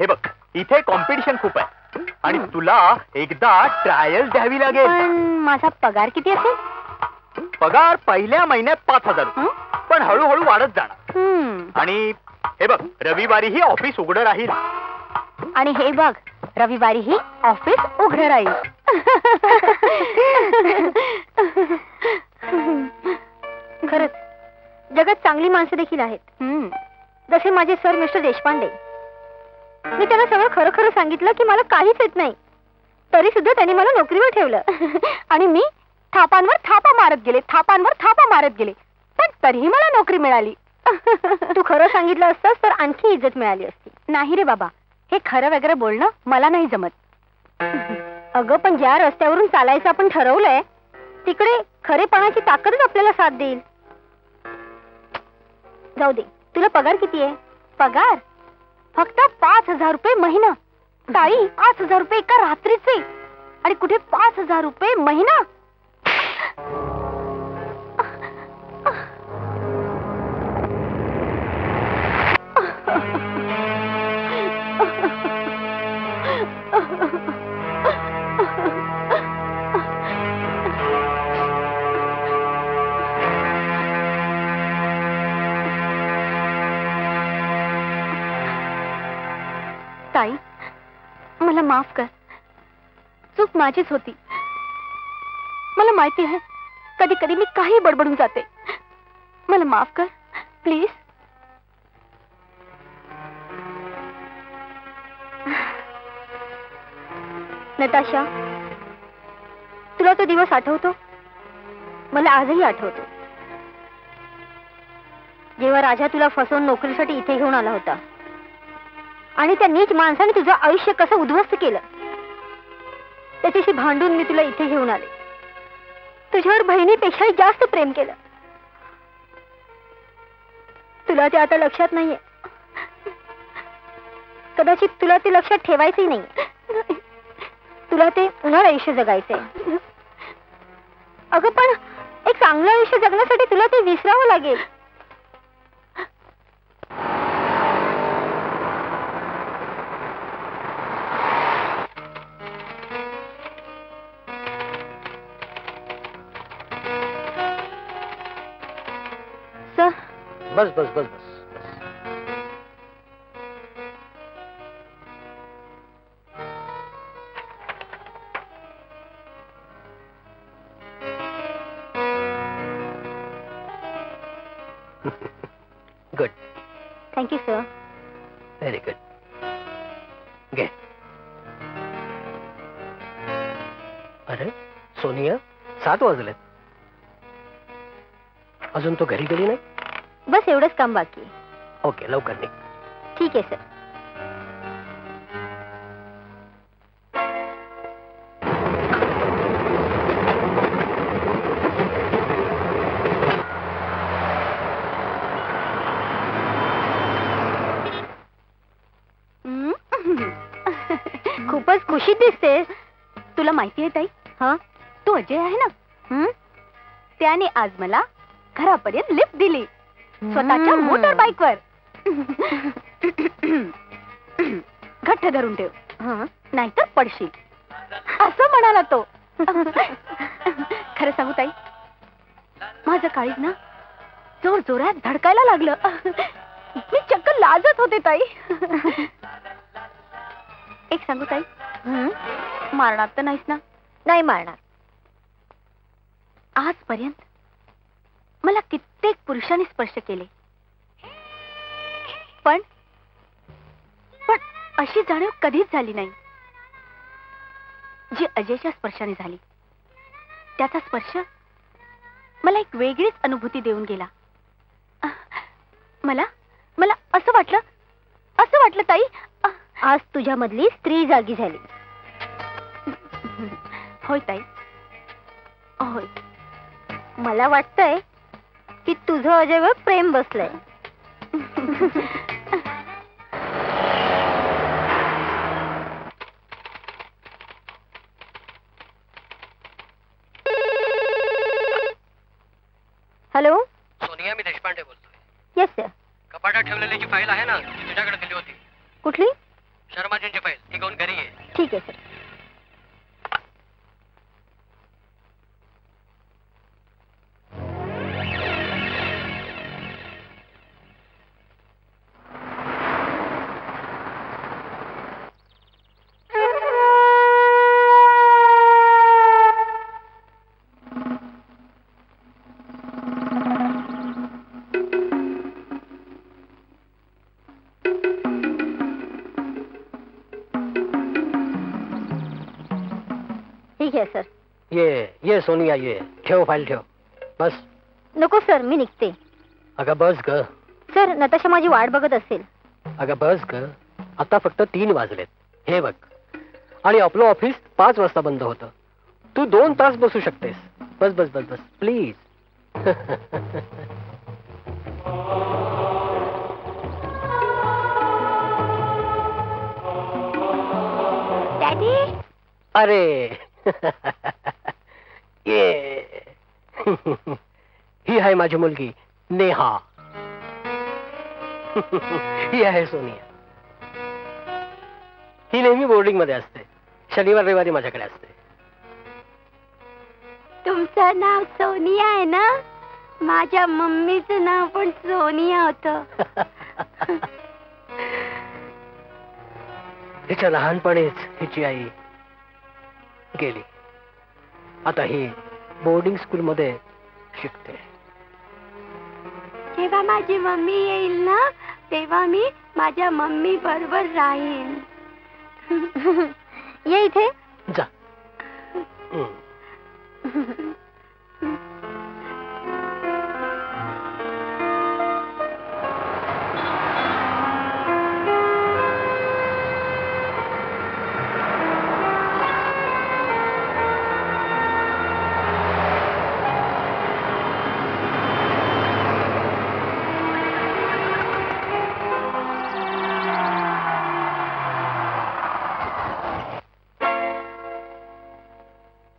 हे बघ, इथे कॉम्पिटिशन खूप आहे आणि तुला एकदा ट्रायल द्यावी लागेल. पण माझा पगार किती असेल? पगार पहिल्या महिन्यात 5,000 रुपये, पण हळूहळू वाढत जाणार. आणि हे बघ, रविवारीही ऑफिस उघडं राहील. आणि हे बघ, रविवारीही ऑफिस उघडं राहील. खरंच जगात चांगली माणसं देखील आहेत. जसे माझे सर मिस्टर देशपांडे. मी त्यांना सगळं खरं खरं सांगितलं की मला काहीच येत नाही, तरी सुद्धा त्यांनी मला नोकरीवर ठेवलं. आणि मी थापांवर थापा मारत गेले, थापांवर थापा मारत गेले, पण तरीही मला नोकरी मिळाली. तू खरं सांगितलं असतंस तर आणखी इज्जत मिळाली असती. नाही रे बाबा, हे खरं वगैरे बोलणं मला नाही जमत. अगं, पण ज्या रस्त्यावरून चालायचं आपण ठरवलंय तिकडे खरेपणाची ताकदच आपल्याला साथ देईल. जाऊ दे, तुला पगार किती आहे? पगार फक्त 5,000 रुपये महिना. ताई, 5,000 रुपये एका रात्रीचे, आणि कुठे 5,000 रुपये महिना? ताई, मला माफ कर. चूक माझीच होती. मला माहिती आहे कधी कधी मी काही बडबडून जाते. मला माफ कर प्लीज. नताशा, तुला तो दिवस आठवतो? मला आजही आठवतो, जेव्हा राजा तुला फसवून नोकरीसाठी इथे घेऊन आला होता आणि त्या नीच माणसाने तुझं आयुष्य कसं उद्ध्वस्त केलं. त्याच्याशी भांडून मी तुला इथे घेऊन आले. तुझ्यावर बहिणीपेक्षाही जास्त प्रेम केलं. तुला ते आता लक्षात नाहीये. कदाचित तुला ते लक्षात ठेवायचंही नाही. तुला ते उन्हाळ आयुष्य जगायचंय. अगं पण एक चांगलं आयुष्य जगण्यासाठी तुला ते विसरावं लागेल. सर, बस बस बस बस. Good. Thank you sir. Very good. घे. अरे सोनिया, 7 वाजलेत. अजून तो घरी गेली नाही? बस एवढंच काम बाकी आहे. ओके, लवकर निघ. ठीक आहे सर. खूपच खुशीत दिसतेस. तुला माहिती आहे ताई? हा, तो अजय आहे ना, त्याने आज मला घरापर्यंत लिफ्ट दिली स्वतःच्या मोटर बाईकवर. घट्ट धरून ठेव, नाहीतर पडशील, असं म्हणाला तो. खरं सांगू ताई, माझं काळीज ना जोर जोरात धडकायला लागलं. मी चक्क लाजत होते ताई. एक सांगू ताई, मारणार तर नाहीस ना? नाही मारणार. आजपर्यंत मला कित्येक पुरुषांनी स्पर्श केले, पण अशी जाणीव कधीच झाली नाही जी अजयच्या स्पर्शाने झाली. त्याचा स्पर्श मला एक वेगळीच अनुभूती देऊन गेला. मला मला असं वाटलं ताई, आज तुझ्या मधली स्त्री जागी झाली. होय ताई, होय. मला वाटतंय की तुझं अजयवर प्रेम बसलंय. हॅलो, सोनिया, मी देशपांडे बोलतोय. Yes sir. कपाटात ठेवलेली जी फाईल आहे ना, ती तुझ्याकडे दिली होती. कुठली? शर्माजींची फाईल. ती घेऊन घरी ये. ठीक आहे सर. ठीक आहे सर. ये सोनिया, ये ठेव, फाईल ठेव. बस. नको सर, मी निघते. अगं बस ग. सर, नताशा माझी वाट बघत असेल. अगं बस ग. आता फक्त 3 वाजलेत. हे बघ, आणि आपलं ऑफिस 5 वाजता बंद होतं. तू 2 तास बसू शकतेस. बस बस बस बस प्लीज. डॅडी. अरे ये. ही आहे माझी मुलगी नेहा. ही आहे सोनिया. ही नेहमी बोर्डिंग मध्ये असते. शनिवार रविवारी माझ्याकडे असते. तुमचं नाव सोनिया आहे ना? माझ्या मम्मीचं नाव पण सोनिया होतं. तिच्या लहानपणीच हिची आई गेली. आता ही बोर्डिंग स्कूल मध्ये शिकते. जेव्हा माझी मम्मी येईल ना, तेव्हा मी माझ्या मम्मी बरोबर राहीन. ये इथे. जा.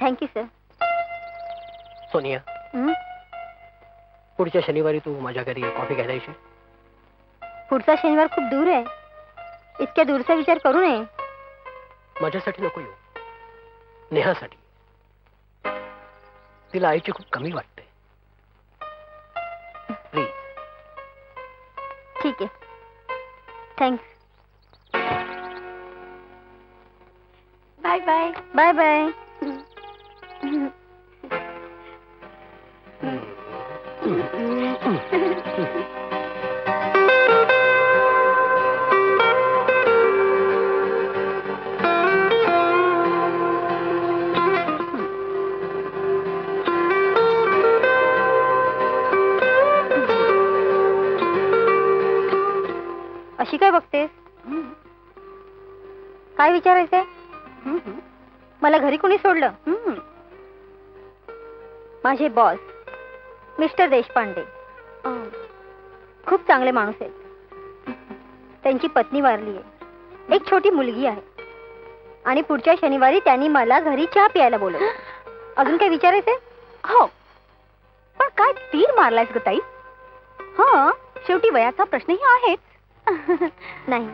Thank you sir. सोनिया, पुढच्या शनिवारी तू माझ्या घरी कॉफी घ्यायला येशील? पुढचा शनिवार खूप दूर आहे. इतक्या दूरचा विचार करू नये. माझ्यासाठी नको येऊ, नेहासाठी. तिला आईची खूप कमी वाटते. प्लीज. ठीक आहे. Thanks. Bye bye. Bye bye. अशी काय बघतेस? काय विचारायचंय? मला घरी कोणी सोडलं? माझे बॉस मिस्टर देशपांडे खूप चांगले माणूस आहेत. त्यांची पत्नी वारली आहे. एक छोटी मुलगी आहे. आणि पुढच्या शनिवारी त्यांनी मला घरी चहा प्यायला बोलवलं. अजून काय विचारायचंय? हो, पण काय तीर मारलायस ग ताई? हा, शेवटी वयाचा प्रश्नही आहेच. नाही,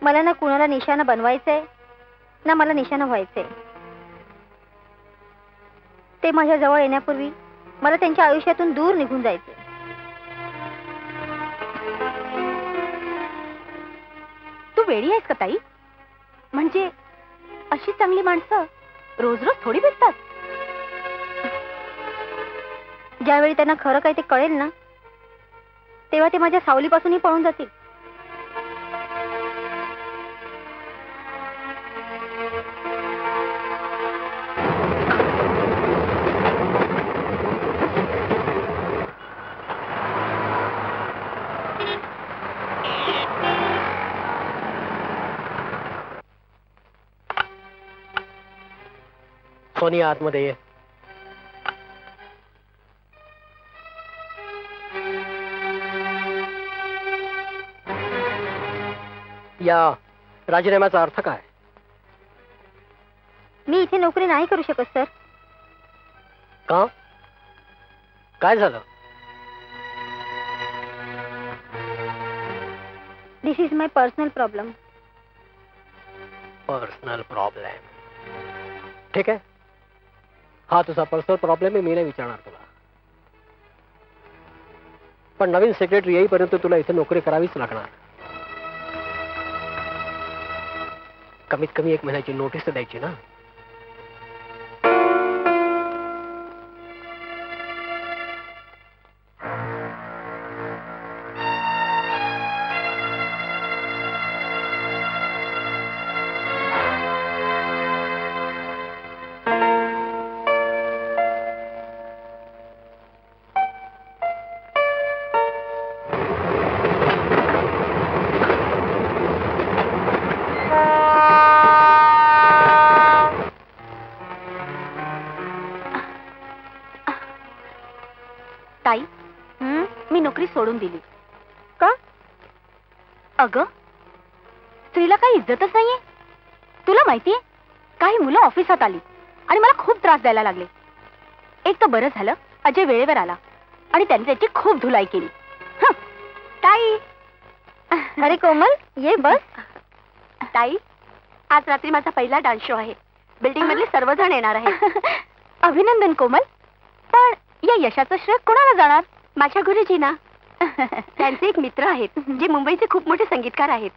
मला ना कुणाला निशाणा बनवायचंय ना मला निशाणा व्हायचंय. ते माझ्या जवळ येण्यापूर्वी मला त्यांच्या आयुष्यातून दूर निघून जायचंय. तू वेडी आहेस का ताई? म्हणजे अशी चांगली माणसं रोज रोज थोडी भेटतात. ज्यावेळी त्यांना खरं काय ते कळेल ना, तेव्हा ते माझ्या सावलीपासूनही पळून जातील. सोनिया, आतमध्ये ये. या राजीनाम्याचा अर्थ काय? मी इथे नोकरी नाही करू शकत सर. का? काय झालं? This is my personal problem. Personal problem? ठीक आहे, हा तुझा पर्सनल प्रॉब्लेम आहे. मी नाही विचारणार तुला. पण नवीन सेक्रेटरी येईपर्यंत तुला इथे नोकरी करावीच लागणार. कमीत कमी 1 महिन्याची नोटीस तर द्यायची ना. ताई, मी नोकरी सोडून दिली. का? अगं, स्त्रीला काही इज्जतच नाहीये. तुला माहितीये, काही मुलं ऑफिसात आली आणि मला खूप त्रास द्यायला लागले. एक तर बरं झालं अजय वेळेवर आला आणि त्यांनी त्याची खूप धुलाई केली. ताई. अरे कोमल, ये बस. ताई, आज रात्री माझा पहिला डान्स शो आहे. बिल्डिंग मधले सर्वजण येणार आहेत. अभिनंदन कोमल. पण या यशाचं श्रेय कोणाला जाणार? माझ्या गुरुजींना. त्यांचे एक मित्र आहेत जे मुंबईचे खूप मोठे संगीतकार आहेत,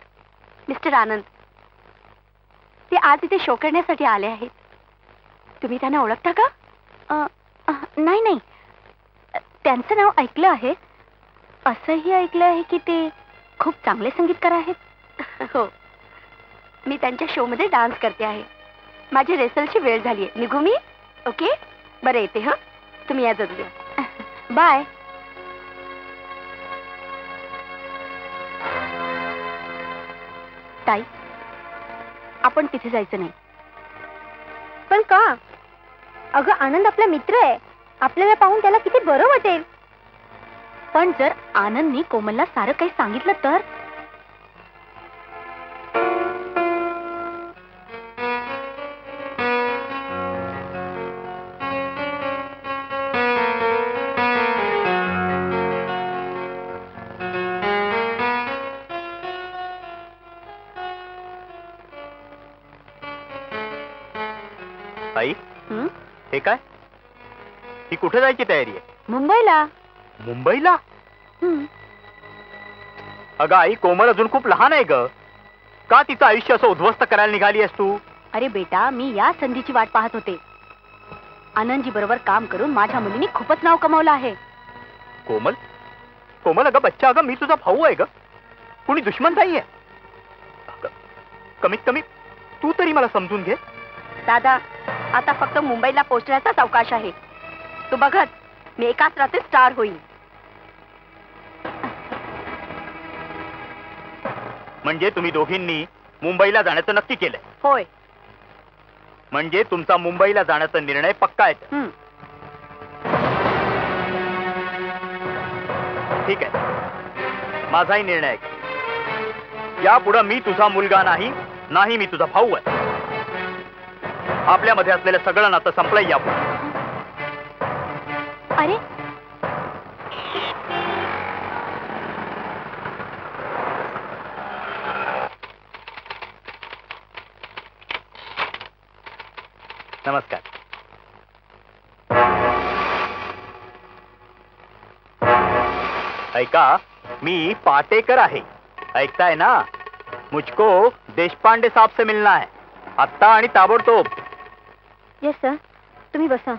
मिस्टर आनंद. ते आज इथे शो करण्यासाठी आले आहेत. तुम्ही त्यांना ओळखता का? नाही नाही, त्यांचं नाव ऐकलं आहे. असंही ऐकलं आहे की ते खूप चांगले संगीतकार आहेत. हो, मी त्यांच्या शो मध्ये डान्स करते आहे. माझी रेसलची वेळ झाली आहे. निघू मी? ओके, बरं येते. हा, तुम्ही या जरूर. बाय. ताई, आपण तिथे जायचं नाही. पण का? अगं, आनंद आपला मित्र आहे. आपल्याला पाहून त्याला किती बरं वाटेल. पण जर आनंदनी कोमलला सारं काही सांगितलं तर? हं? हे काय? ही कुठे जायची तयारी आहे? मुंबईला. मुंबईला? हं. अगं आई, कोमल अजून खूप लहान आहे ग. का तिचं आयुष्य असं उद्ध्वस्त करायला निघाली आहेस तू? अरे बेटा, मी या संधीची वाट पाहत होते. आनंदजी बरोबर काम करून माझ्या मुलीने खूपच नाव कमावलं आहे. कोमल? कोमल अगं बच्चा, अगं मी तुझा भाऊ आहे ग. कुणी दुश्मन नाहीये. अगं, कमीत कमी तू तरी मला समजून घे. दादा, आता फक्त मुंबईला पोहोचण्याचाच अवकाश आहे. तू बघत, मी एकाच रात्री स्टार होईल. म्हणजे तुम्ही दोघींनी मुंबईला जाण्याचं नक्की केलंय? होय. म्हणजे तुमचा मुंबईला जाण्याचा निर्णय पक्का आहे? हं. ठीक आहे, माझाही निर्णय आहे. यापुढे मी तुझा मुलगा नाही, नाही मी तुझा भाऊ आहे. आपल्यामध्ये असलेलं सगळं नातं संपलंय यापुढे. अरे, नमस्कार. ऐका, मी पाटेकर आहे. ऐकताय ना? मुझको देशपांडे साहब से मिलना है, आत्ता आणि ताबडतोब. येस सर, तुम्ही बसा.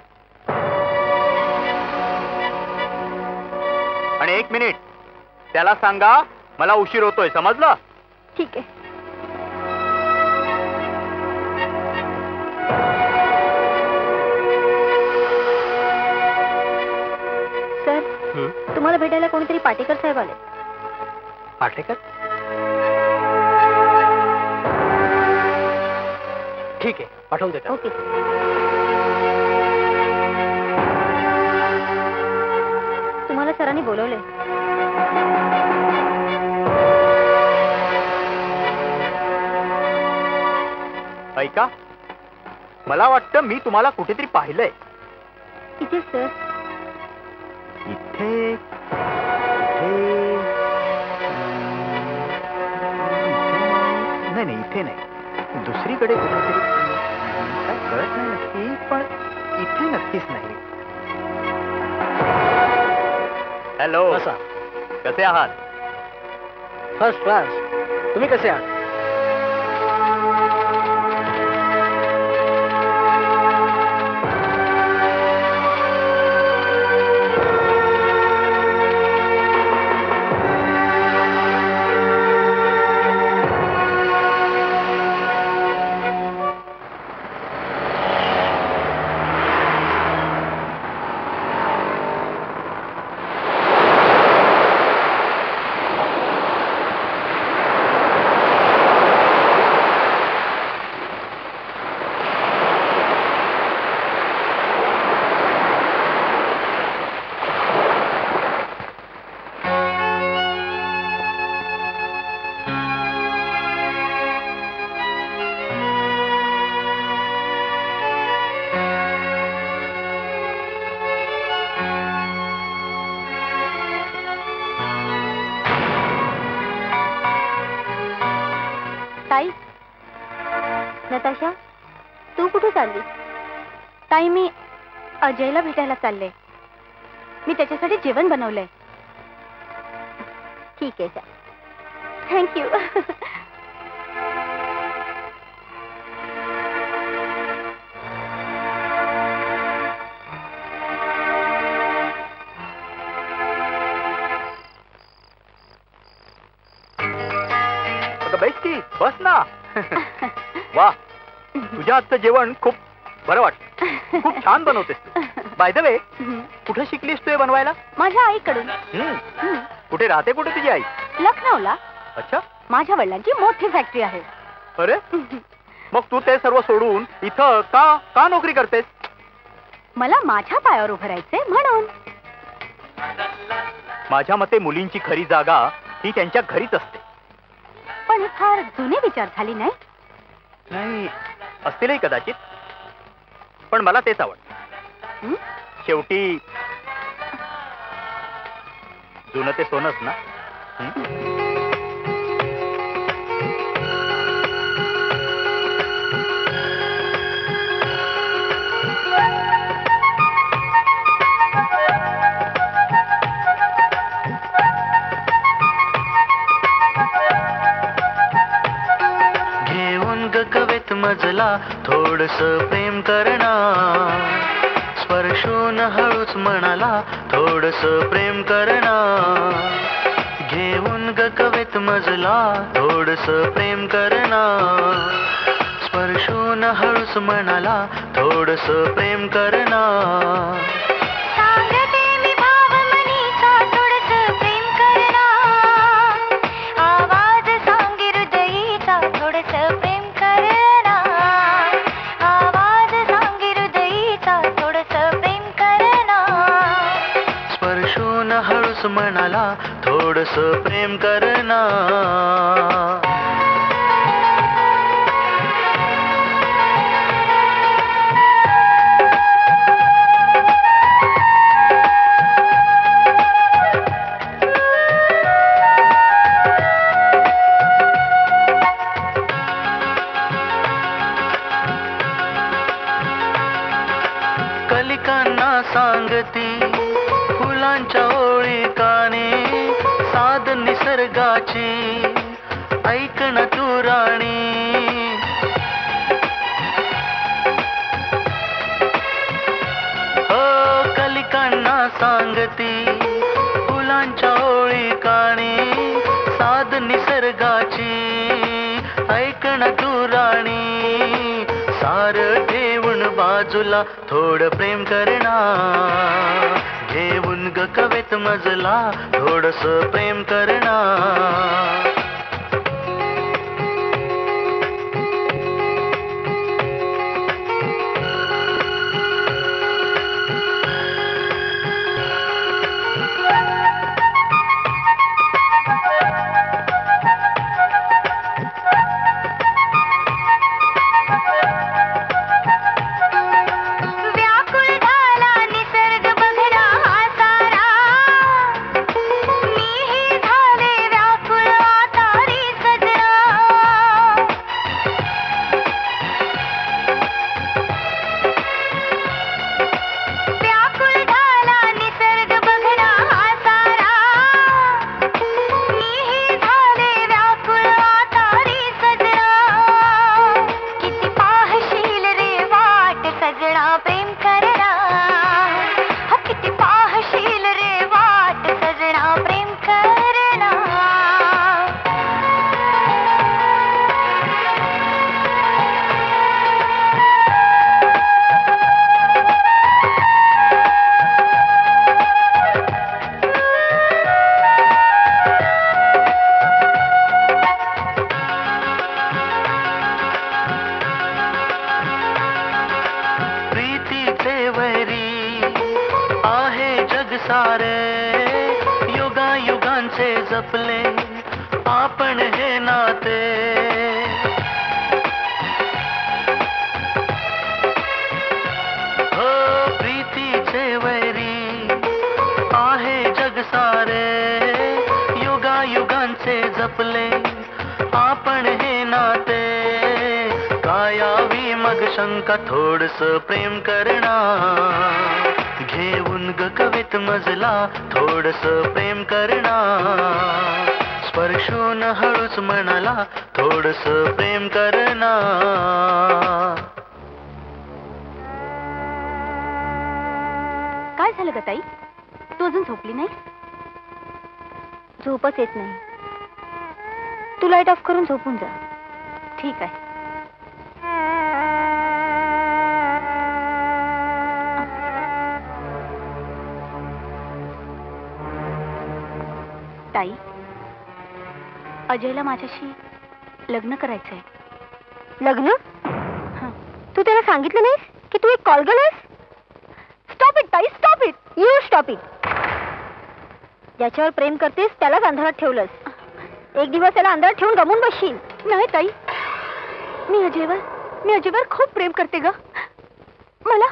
आणि 1 मिनिट, त्याला सांगा मला उशीर होतोय, समजलं? ठीक आहे. सर, तुम्हाला भेटायला कोणीतरी पाटेकर साहेब आले. पाटेकर? ठीक आहे, पाठवून देतो. ओके. तुम्हाला सरांनी बोलवले. ऐका, मला वाटतं मी तुम्हाला कुठेतरी पाहिलंय. इथे सर. इथे नाही नाही, इथे नाही, दुसरीकडे कुठेतरी. काय कळत नाही नक्की, पण इथे नक्कीच नाही. हॅलो, बसा. कसे आहात? First class. तुम्ही कसे आहात? ताई, नताशा, तू कुठे चालली? ताई, मी अजयला भेटायला चालले. मी त्याच्यासाठी जेवण बनवलंय. ठीक आहे सर. थँक्यू. बैठ की, बस ना. वा, तुझ्या हातचं जेवण खूप बरं वाटतं. खूप छान बनवतेस तू. बाय द वे, कुठे शिकलीस तू हे बनवायला? माझ्या आईकडून. कुठे राहते, कुठे तुझी आई? लखनौला. अच्छा. माझ्या वडिलांची मोठी फॅक्टरी आहे. अरे, मग तू ते सर्व सोडून इथं का नोकरी करतेस? मला माझ्या पायावर उभं राहायचंय म्हणून. माझ्या मते मुलींची खरी जागा ही त्यांच्या घरीच असते. पण हे फार जुने विचार झाली नाही? नाही, असतीलही कदाचित, पण मला तेच आवडतं. शेवटी जुनं ते सोनंच ना. मजला थोडस प्रेम करणार. स्पर्शून हळूच म्हणाला थोडस प्रेम करणार. घेऊन ग कवेत मजला थोडस प्रेम करणार. स्पर्शून हळूच म्हणाला थोडस प्रेम करणार. सांगते मी भाव मनीचा थोडस प्रेम करणार. आवाज सांगे हृदयीचा थोडस प्रेम करणार. आवाज सांगे हृदयीचा थोडस प्रेम करणार. स्पर्शून हळूच म्हणाला थोडस प्रेम करणार. कलिकांना सांगती फुलांच्या ओळी काने. साध निसर्गाची ऐकण तू राणी. हो कलिकांना सांगती फुलांच्या ओळी काने. साध निसर्गाची ऐकण तू राणी. सार ठेवून बाजूला थोडं प्रेम करणार. घेऊन ग कवेत मजला थोडस प्रेम करणार. व्याकुळ झाला निसर्ग बघना हा सारा. मीही झाले व्याकुळ आता रे सजना. व्याकुळ झाला निसर्ग बघना हा सारा. मीही झाले व्याकुळ आता रे सजना. किती पाहशील रे वाट सजना प्रेम करणार. किती पाहशील रे वाट सजना प्रेम करणार. प्रीतीचे वैरी आहे जग सारे. युगायुगांचे जपले आपण हे नाते. हो प्रीतीचे वैरी आहे जग सारे. युगायुगांचे जपले आपण हे नाते. कायावी मग शंका थोडस प्रेम करणार. घेऊन ग कवेत मजला थोडस प्रेम करणार. स्पर्शून हळूच म्हणाला थोडस प्रेम करणार. काय झालं ग ताई? तू अजून झोपली नाही? झोपच येत नाही. तू लाईट ऑफ करून झोपून जा. ठीक आहे. ताई, अजयला माझ्याशी लग्न करायचंय. लग्न? तू त्याला सांगितलं नाहीस की तू एक कॉल केलास? स्टॉप इट ताई, stop it. You stop it. ज्याच्यावर प्रेम करतेस त्यालाच अंधारात ठेवलंस. एक दिवस त्याला अंधारात ठेवून गमून बसशील. नाही ताई, मी अजयवर खूप प्रेम करते ग. मला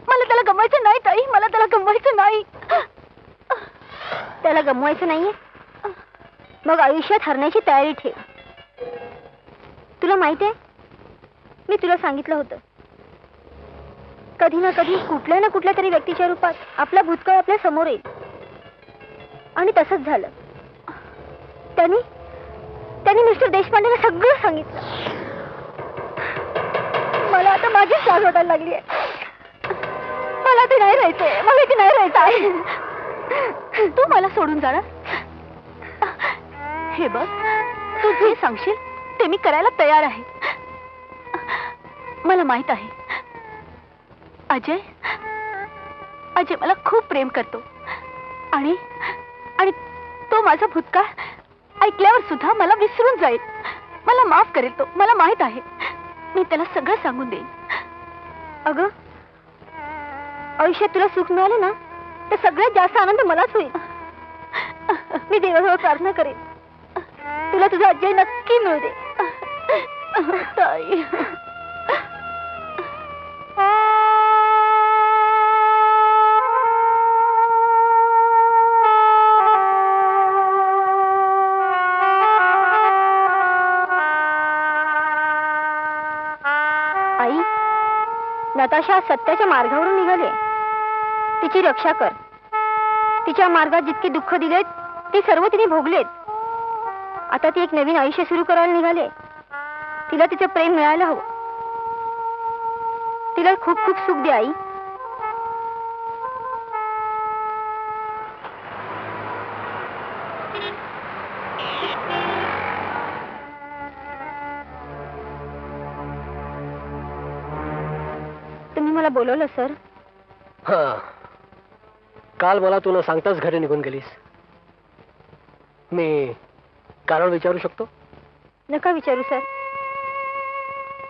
त्याला गमवायचं नाही ताई. मला त्याला गमवायचं नाही. त्याला गमवायचं नाहीये? मग आयुष्यात हरण्याची तयारी ठेव. तुला माहित आहे, मी तुला सांगितलं होतं, कधी ना कधी कुठल्या ना कुठल्या तरी व्यक्तीच्या रूपात आपला भूतकाळ आपल्या समोर येईल. आणि तसंच झालं. त्यांनी मिस्टर देशपांडेला सगळं सांगितलं. मला आता माझीच लाज वाटायला लागली आहे. मला ते नाही राहायचंय, मला ते नाही राहायचं. तू मला सोडून जाणार? हे बघ, तू जे सांगशील ते मी करायला तयार आहे. मला माहित आहे अजय मला खूप प्रेम करतो आणि तो माझा भूतकाळ ऐकल्यावर सुद्धा मला विसरून जाईल. मला माफ करेल तो, मला माहित आहे. मी त्याला सगळं सांगून देईन. अगं, आयुष्यात तुला सुख मिळालं ना तर सगळ्यात जास्त आनंद मलाच होईल. मी देवाजवळ प्रार्थना करेन तुला तुझा अजय नक्की मिळू दे. ताई, आई, नताशा सत्याच्या मार्गावरून निघाले. तिची रक्षा कर. तिच्या मार्गात जितके दुःख दिलेत ते सर्व तिने भोगलेत. आता ती एक नवीन आयुष्य सुरू करायला निघाले. तिला तिचं प्रेम मिळायला हवं. तिला खूप खूप सुख दे आई. तुम्ही मला बोलवलं सर? हा, काल मला तू न सांगताच घरी निघून गेलीस. मी कारण विचारू शकतो? नका विचारू सर.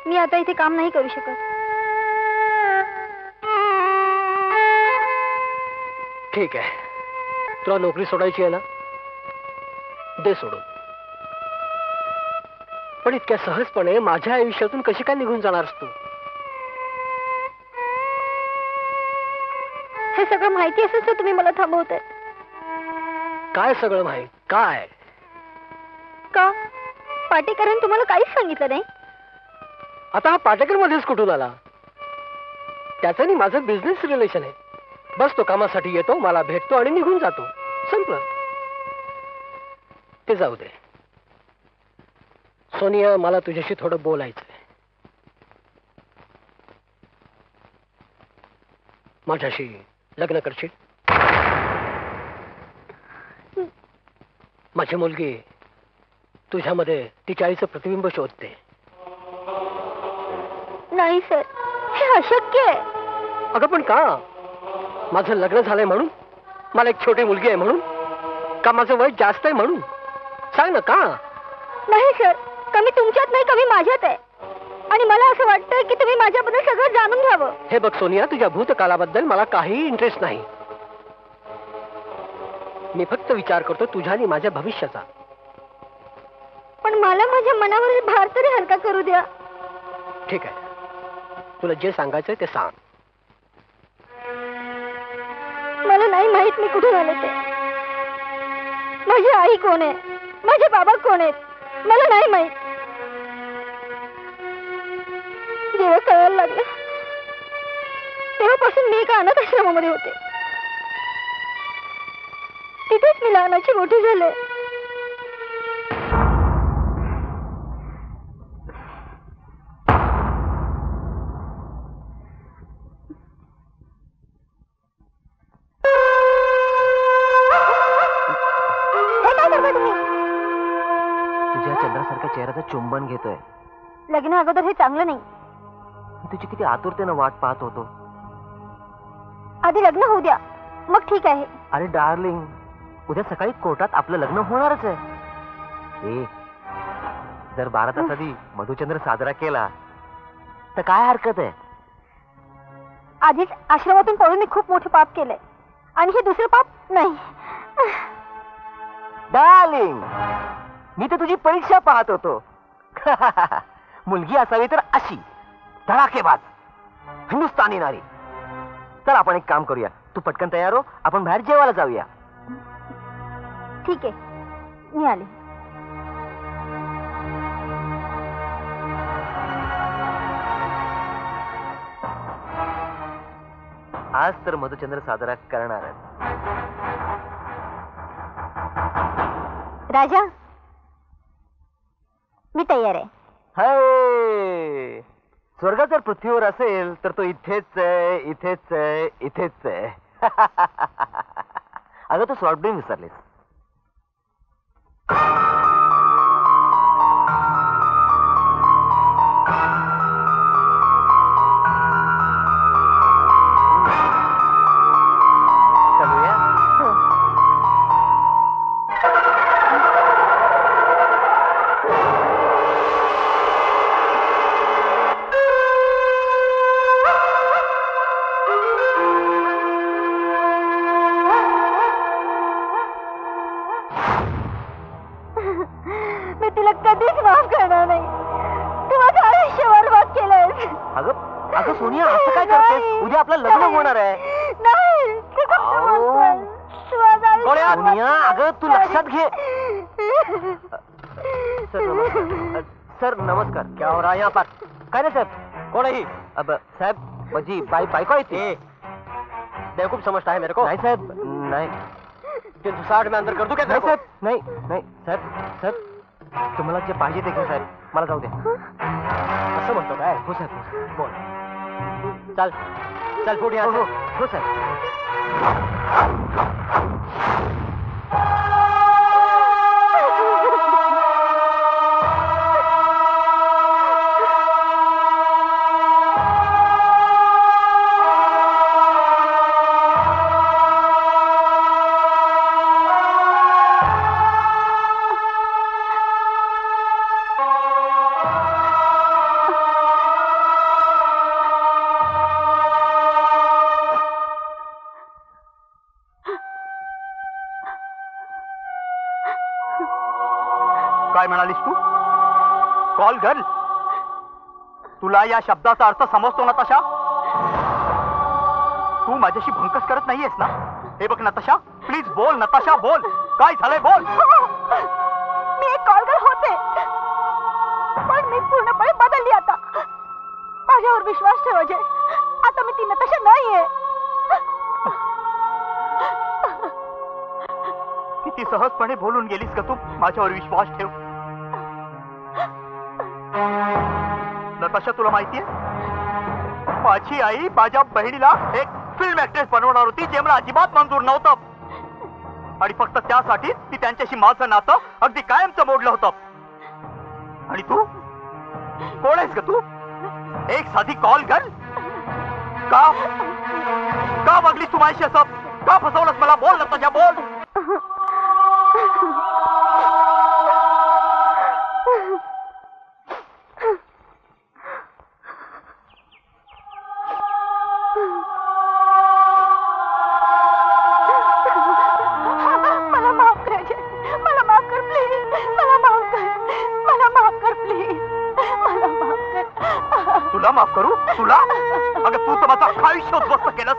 मी आता इथे काम नाही करू शकत. ठीक आहे, तुला नोकरी सोडायची आहे ना, दे सोडून. पण इतक्या सहजपणे माझ्या आयुष्यातून कशी काय निघून जाणारस तू? हे सगळं माहिती असेल तर तुम्ही मला थांबवताय. काय सगळं माहित? काय का? पाटेकरांनी तुम्हाला काहीच सांगितलं नाही? आता हा पाटेकर मध्येच कुठून आला? त्याचं आणि माझं बिझनेस रिलेशन आहे. बस तो कामासाठी येतो, मला भेटतो आणि निघून जातो. संपलं. ते जाऊ दे. सोनिया, मला तुझ्याशी थोडं बोलायचंय. माझ्याशी लग्न करशील? माझी मुलगी तुझ्यामध्ये तिच्या आईचं प्रतिबिंब शोधते. नाही सर, हे अशक्य आहे. अगं पण का? माझं लग्न झालंय म्हणून? मला एक छोटी मुलगी आहे म्हणून? का माझं वय जास्त आहे म्हणून? सांग ना का? नाही सर, कमी तुमच्यात नाही, कमी माझ्यात आहे. आणि मला असं वाटतंय की तुम्ही माझ्याबद्दल सगळं जाणून घ्यावं. हे बघ सोनिया, तुझ्या भूतकाळाबद्दल मला काहीही इंटरेस्ट नाही. मी फक्त विचार करतो तुझ्या आणि माझ्या भविष्याचा. पण मला माझ्या मनावरील भार तरी हलका करू द्या. ठीक आहे, तुला जे सांगायचंय ते सांग. मला नाही माहित मी कुठून आले ते. माझी आई कोण आहे, माझे बाबा कोण आहेत, मला नाही माहित. जेव्हा कळायला लागलं तेव्हापासून मी एका अनाथ आश्रमामध्ये होते. तिथेच मी लहानाची मोठी झाले. तुझ्या चंद्रासारख्या चेहऱ्याचं चुंबन घेतोय. लग्न अगोदर हे चांगलं नाही. मी तुझी किती आतुरतेनं वाट पाहत होतो. आधी लग्न होऊ द्या, मग ठीक आहे. अरे डार्लिंग, उद्या सकाळी कोर्टात आपलं लग्न होणारच आहे. जर 12 तास आधी मधुचंद्र साजरा केला तर काय हरकत आहे? आधीच आश्रमातून पळून मी खूप मोठे पाप केलंय आणि हे दुसरं पाप नाही. डार्लिंग, मी तर तुझी परीक्षा पाहत होतो. मुलगी असावी तर अशी धडाकेबाज हिंदुस्थानी नारी. चल आपण एक काम करूया, तू पटकन तयार हो, आपण बाहेर जेवायला जाऊया. ठीक आहे, मी आले. आज तर मधुचंद्र साजरा करणार आहे. स्वर्ग जर पृथ्वीवर असेल तर तो इथेच आहे, इथेच आहे, इथेच आहे. अगं तू सॉफ्ट ड्रिंक विसरलीस. चलूया. मी तुला कधीच माफ करणार नाही. तू माझं आयुष्य बरबाद केलंयस. अगं अगं सोनिया असं काय करतेस? उद्या आपलं लग्न होणार आहे. नाही तू फक्त आओ. माफ कर. तू माझं आयुष्य बरबाद सोनिया अगं तू केलंयस. लक्षात घे. सर नमस्कार. सर नमस्कार. क्या हो रहा है यहाँ पर? काय नाही साहेब. कौन है ही? अब साहेब माझी बायको आहे ती. ए, बेवकूफ समझता है मेरे को? नाही साहेब नाही. 360 में अंदर कर दूं क्या नाही तेरे को? साहेब नाही नाही साहेब साहेब तुम्हाला जे पाहिजे ते घ्या साहेब. मला जाऊ द्या. असं म्हणतो काय? हो साहेब. बोल. चल चल फुट हो यहाँ हो से. हो साहेब. काय म्हणालीस तू? Call girl? तुला या शब्दाचा अर्थ समजतो नताशा? तू माझ्याशी भंकस करत नाहीयेस ना? हे बघ नताशा, प्लीज बोल नताशा, बोल. काय झालंय बोल. मी एक कॉलगर होते पण मी पूर्णपणे बदलली आता. माझ्यावर विश्वास ठेव अजय. आता मी ती नताशा नाहीये. किती सहजपणे बोलून गेलीस का तू. माझ्यावर विश्वास ठेव. नताशा तुला माहितीये माझी आई माझ्या बहिणीला एक फिल्म ऍक्ट्रेस बनवणार होती जे मला अजिबात मंजूर नव्हतं आणि फक्त त्यासाठी ती त्यांच्याशी माझं नातं अगदी कायमचं मोडलं होतं. आणि तू कोण आहेस का तू? एक साधी कॉल गर्ल? का का वागलीस तू माझ्याशी असं? का फसवलंस मला? बोल नताशा बोल. मला माफ कर अजय. मला माफ कर प्लीज. मला माफ कर. मला माफ कर प्लीज. मला माफ कर. तुला माफ करू? तुला? अगं तू तर माझं अख्खं आयुष्य उद्ध्वस्त केलंस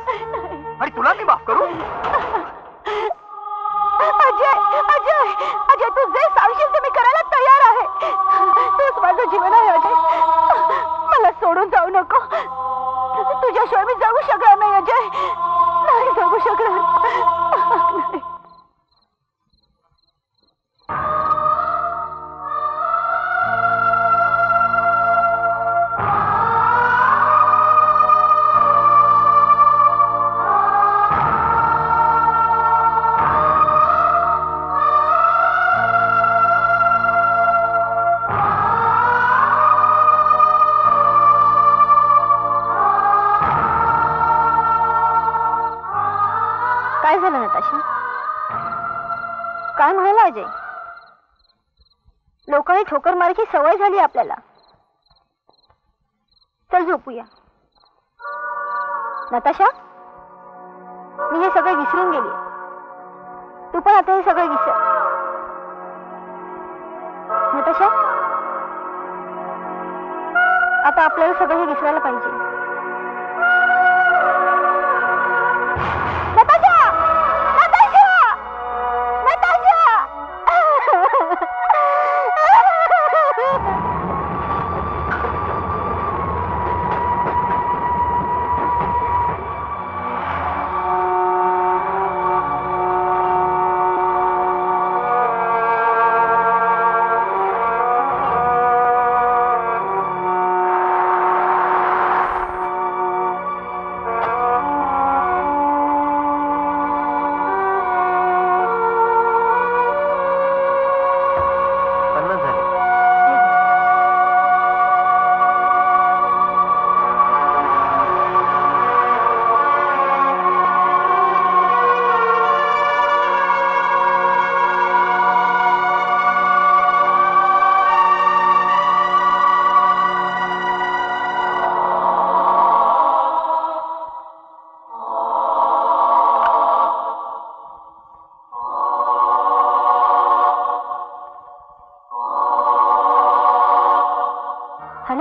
आणि तुला मी माफ करू? अजय अजय अजय तू जे सांगशील ते मी करायला तयार आहे. तूच माझं जीवन आहे अजय. मला सोडून जाऊ नको. तुझ्याशिवाय मी जगू शकणार नाही अजय. नाही जगू शकणार नाही. काय झालं नताशा? काय म्हणाला अजय? लोकांनी ठोकर मारायची सवय झाली आपल्याला. चल झोपूया. नताशा मी हे सगळं विसरून गेली. तू पण आता हे सगळं विसर. नताशा आता आपल्याला सगळं हे विसरायला पाहिजे. नताशा नताशा नताशा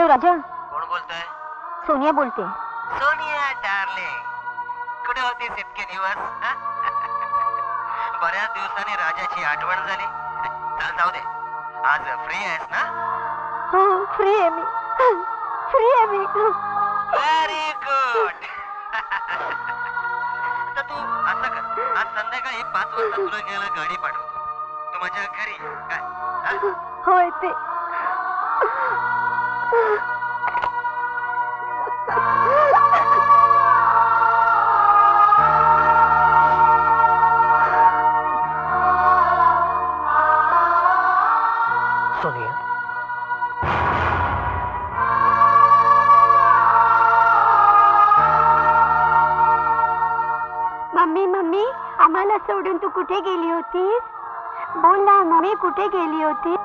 हॅलो राजा, कोण बोलतोय? सोनिया बोलते. सोनिया डार्लिंग, कुठे होतीस इतके दिवस? बऱ्याच दिवसांनी राजाची आठवण झाली. चल जाऊ दे, आज फ्री आहेस ना? हो, फ्री आहे मी, फ्री आहे मी. Very good. तर तू असं कर, आज संध्याकाळी 5 वाजता तुला घ्यायला गाडी पाठवतो. तू माझ्या घरी ये. काय हा? होय ते. सोनिया, मम्मी मम्मी, आम्हाला सोडून तू कुठे गेली होतीस? बोल ना मम्मी, कुठे गेली होती?